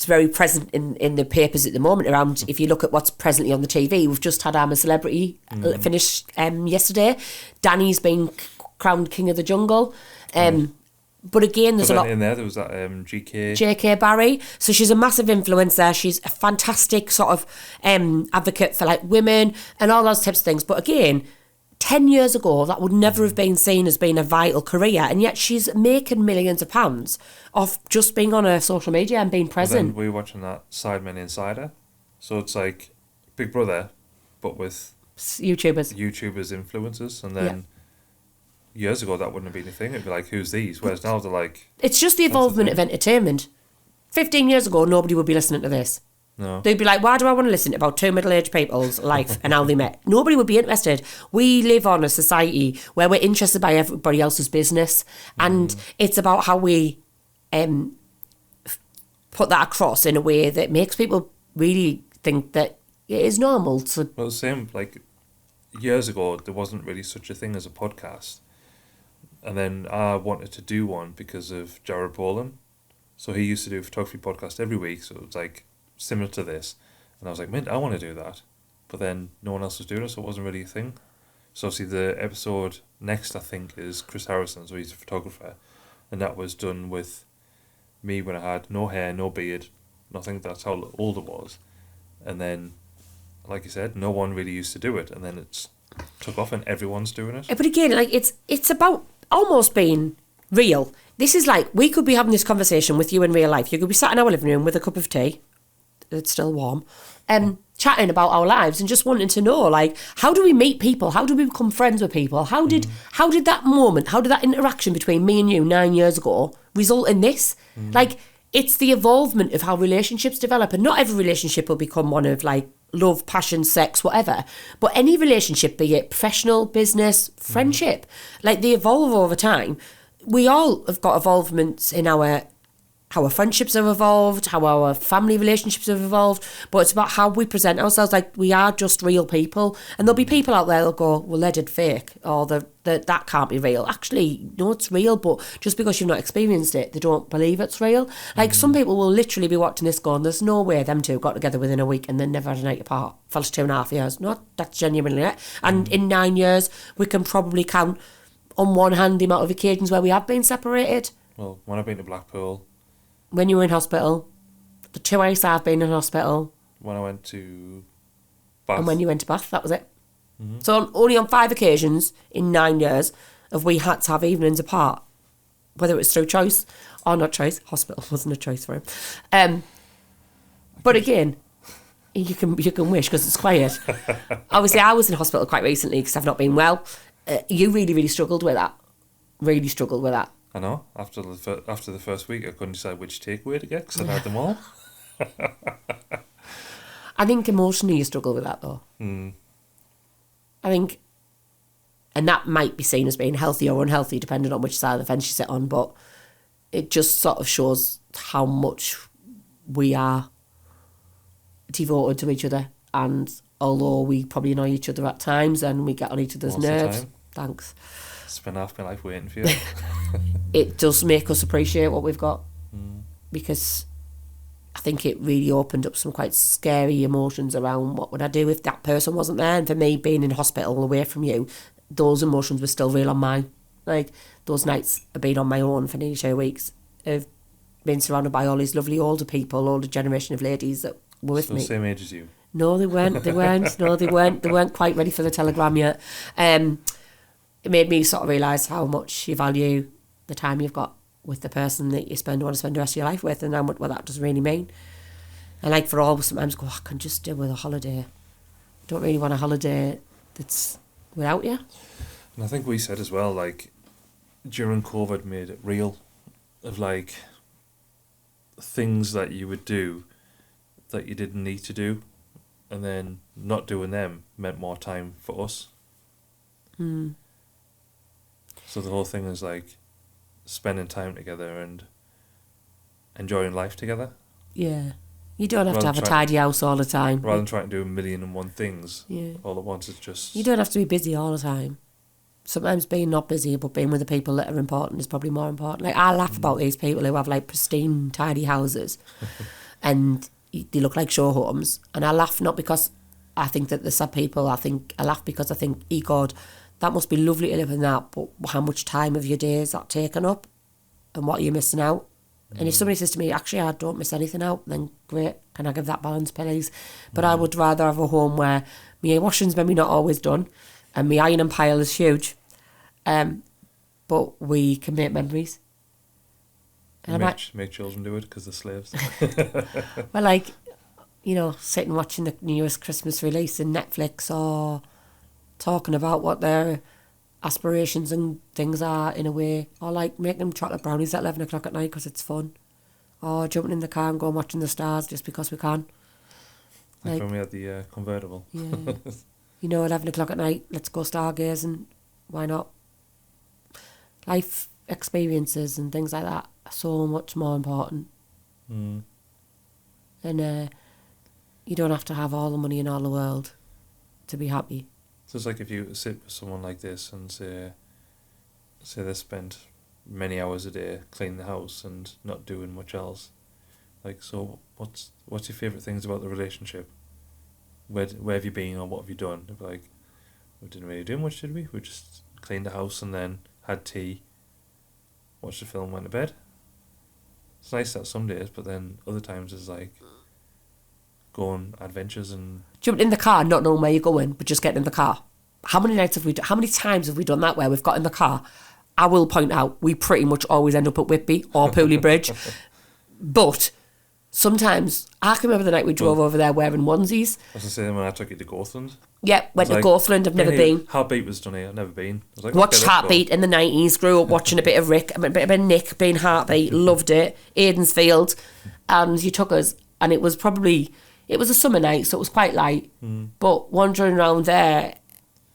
very present in the papers at the moment around. If you look at what's presently on the TV, we've just had I'm a Celebrity finish yesterday. Danny's been crowned King of the Jungle. But again, there's a lot in there. There was that JK Barry. So she's a massive influencer. She's a fantastic sort of advocate for like women and all those types of things. But again, 10 years ago, that would never have been seen as being a vital career, and yet she's making millions of pounds off just being on her social media and being present. Then we were watching that Sidemen Insider. So it's like Big Brother, but with YouTubers, influencers, and then years ago that wouldn't have been a thing. It'd be like, who's these? Whereas now they're like... It's just the evolvement of entertainment. 15 years ago, nobody would be listening to this. No. They'd be like, why do I want to listen about two middle-aged people's life and how they met? Nobody would be interested. We live on a society where we're interested by everybody else's business, and it's about how we put that across in a way that makes people really think that it is normal to... Well, the same, like, years ago, there wasn't really such a thing as a podcast. And then I wanted to do one because of Jared Bolan. So he used to do a photography podcast every week, so it was like similar to this, and I was like, man, I want to do that, but then no one else was doing it, so it wasn't really a thing. So obviously the episode next, I think, is Chris Harrison, so he's a photographer, and that was done with me when I had no hair, no beard, nothing. That's how old it was. And then like you said, no one really used to do it, and then it's took off and everyone's doing it. But again, like it's about almost being real. This is like, we could be having this conversation with you in real life. You could be sat in our living room with a cup of tea, it's still warm, chatting about our lives and just wanting to know, like, how do we meet people? How do we become friends with people? How did that moment, how did that interaction between me and you 9 years ago result in this? Like, it's the evolvement of how relationships develop, and not every relationship will become one of like love, passion, sex, whatever. But any relationship, be it professional, business, friendship, like, they evolve over time. We all have got evolvements in how our friendships have evolved, how our family relationships have evolved, but it's about how we present ourselves. Like, we are just real people, and there'll be people out there that'll go, well, they're dead fake, or that can't be real. Actually, no, it's real, but just because you've not experienced it, they don't believe it's real. Like, some people will literally be watching this going, there's no way them two got together within a week and then never had a night apart for 2.5 years. No, that's genuinely it. And in 9 years, we can probably count on one hand the amount of occasions where we have been separated. Well, when I've been to Blackpool, when you were in hospital, the 2 weeks I've been in hospital, when I went to Bath, and when you went to Bath, that was it. So only on 5 occasions in 9 years have we had to have evenings apart, whether it was through choice or not choice. Hospital wasn't a choice for him. But again, you can wish, because it's quiet. Obviously, I was in hospital quite recently because I've not been well. You really, really struggled with that. Really struggled with that. I know. After the first week, I couldn't decide which takeaway to get because I had them all. I think emotionally you struggle with that, though. I think, and that might be seen as being healthy or unhealthy, depending on which side of the fence you sit on, but it just sort of shows how much we are devoted to each other. And although we probably annoy each other at times and we get on each other's nerves, thanks. Spend half my life waiting for you. It does make us appreciate what we've got, because I think it really opened up some quite scary emotions around what would I do if that person wasn't there. And for me, being in hospital away from you, those emotions were still real on mine. Like, those nights of being on my own for nearly 2 weeks, of being surrounded by all these lovely older people, older generation of ladies that were with me. Same age as you? No, they weren't. No, they weren't. They weren't quite ready for the telegram yet. It made me sort of realise how much you value the time you've got with the person that you want to spend the rest of your life with, and how much, what that does really mean. And like, for all, sometimes go, I can just do with a holiday. I don't really want a holiday that's without you. And I think we said as well, like, during COVID made it real, of like things that you would do that you didn't need to do, and then not doing them meant more time for us. So the whole thing is like spending time together and enjoying life together. Yeah. You don't have to have a tidy house all the time. Rather than trying to do 1,000,001 things Yeah. all at once, it's just... You don't have to be busy all the time. Sometimes being not busy, but being with the people that are important is probably more important. Like, I laugh about these people who have like pristine, tidy houses and they look like show homes. And I laugh not because I think that they're sad people. I laugh because I think, God, that must be lovely to live in that, but how much time of your day is that taken up? And what are you missing out? And if somebody says to me, actually, I don't miss anything out, then great, can I give that balance, please? But I would rather have a home where my washing's maybe not always done and my ironing pile is huge, but we can make memories. And make children do it because they're slaves. Well, like, sitting watching the newest Christmas release in Netflix, or talking about what their aspirations and things are in a way, or like making them chocolate brownies at 11 o'clock at night because it's fun, or jumping in the car and going watching the stars just because we can. Like when we had the convertible. Yeah. 11 o'clock at night, let's go stargazing. Why not? Life experiences and things like that are so much more important. And you don't have to have all the money in all the world to be happy. So it's like if you sit with someone like this and say they spent many hours a day cleaning the house and not doing much else. Like, so what's your favourite things about the relationship? Where have you been, or what have you done? They'd be like, we didn't really do much, did we? We just cleaned the house and then had tea, watched the film, went to bed. It's nice that some days, but then other times it's like go on adventures and jumping in the car, not knowing where you're going, but just getting in the car. How many times have we done that where we've got in the car? I will point out, we pretty much always end up at Whitby or Pooley Bridge. But sometimes, I can remember the night we drove over there wearing onesies. I was the same when I took you to Gothland. Yeah, went to Gothland, I've never been. Heartbeat was done here, I've never been. I was like, watched Heartbeat in the 90s, grew up watching a bit of Rick, a bit of Nick being Heartbeat, loved it. Aidensfield, and you took us, and it was a summer night, so it was quite light, but wandering around there,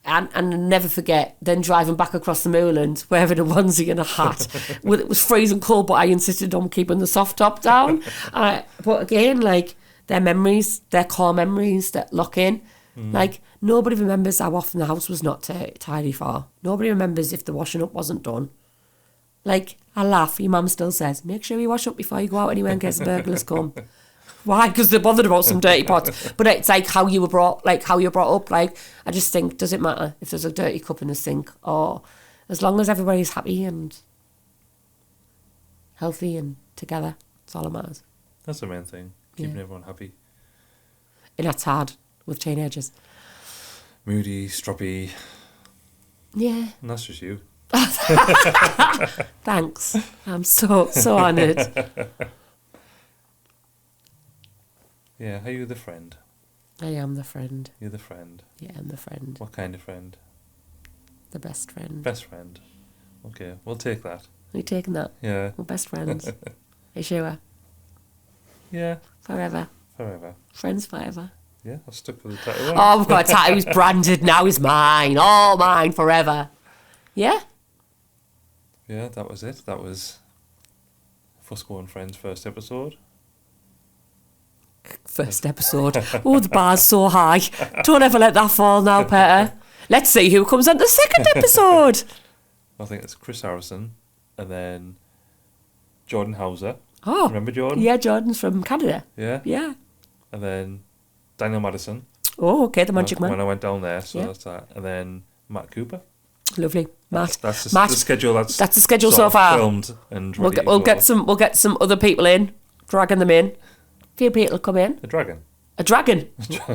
and never forget, then driving back across the moorland, wearing a onesie and a hat. It was freezing cold, but I insisted on keeping the soft top down. But again, like, their core memories that lock in. Like, nobody remembers how often the house was not tidy for. Nobody remembers if the washing up wasn't done. Like, I laugh, your mum still says, make sure you wash up before you go out anywhere in case the burglars come. Why? Because they're bothered about some dirty pots. But it's like how you're brought up. Like, I just think, does it matter if there's a dirty cup in the sink? Or as long as everybody's happy and healthy and together, that's all that matters. That's the main thing, keeping everyone happy. And that's hard with teenagers. Moody, stroppy. Yeah. And that's just you. Thanks. I'm so honoured. Yeah, are you the friend? I am the friend. You're the friend. Yeah, I'm the friend. What kind of friend? The best friend. Best friend. Okay, we'll take that. Are you taking that? Yeah. We're best friends. Are you sure? Yeah. Forever. Forever. Friends forever. Yeah, I'll stick with the tattoo. Oh, we've got a tattoo. He's branded now. He's mine. All mine forever. Yeah? Yeah, that was it. That was Fusco and Friends first episode. First episode. Oh, the bar's so high. Don't ever let that fall now, Peter. Let's see who comes on the second episode. I think it's Chris Harrison and then Jordan Hauser. Oh. Remember Jordan? Yeah, Jordan's from Canada. Yeah? Yeah. And then Daniel Madison. Oh, okay, the Magic Man. When I went down there, so Yeah. that's that. And then Matt Cooper. Lovely. Matt. That's the Matt, schedule that's the schedule so sort of far. filmed and We'll ready get some other people in, dragging them in. A few people come in. A dragon. A dragon.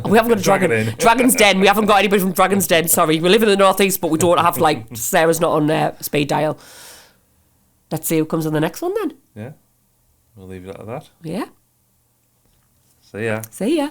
We haven't got a dragon. Dragon's Den. We haven't got anybody from Dragon's Den. Sorry, we live in the northeast, but we don't have Sarah's not on speed dial. Let's see who comes on the next one then. Yeah. We'll leave it at that. Yeah. See ya. See ya.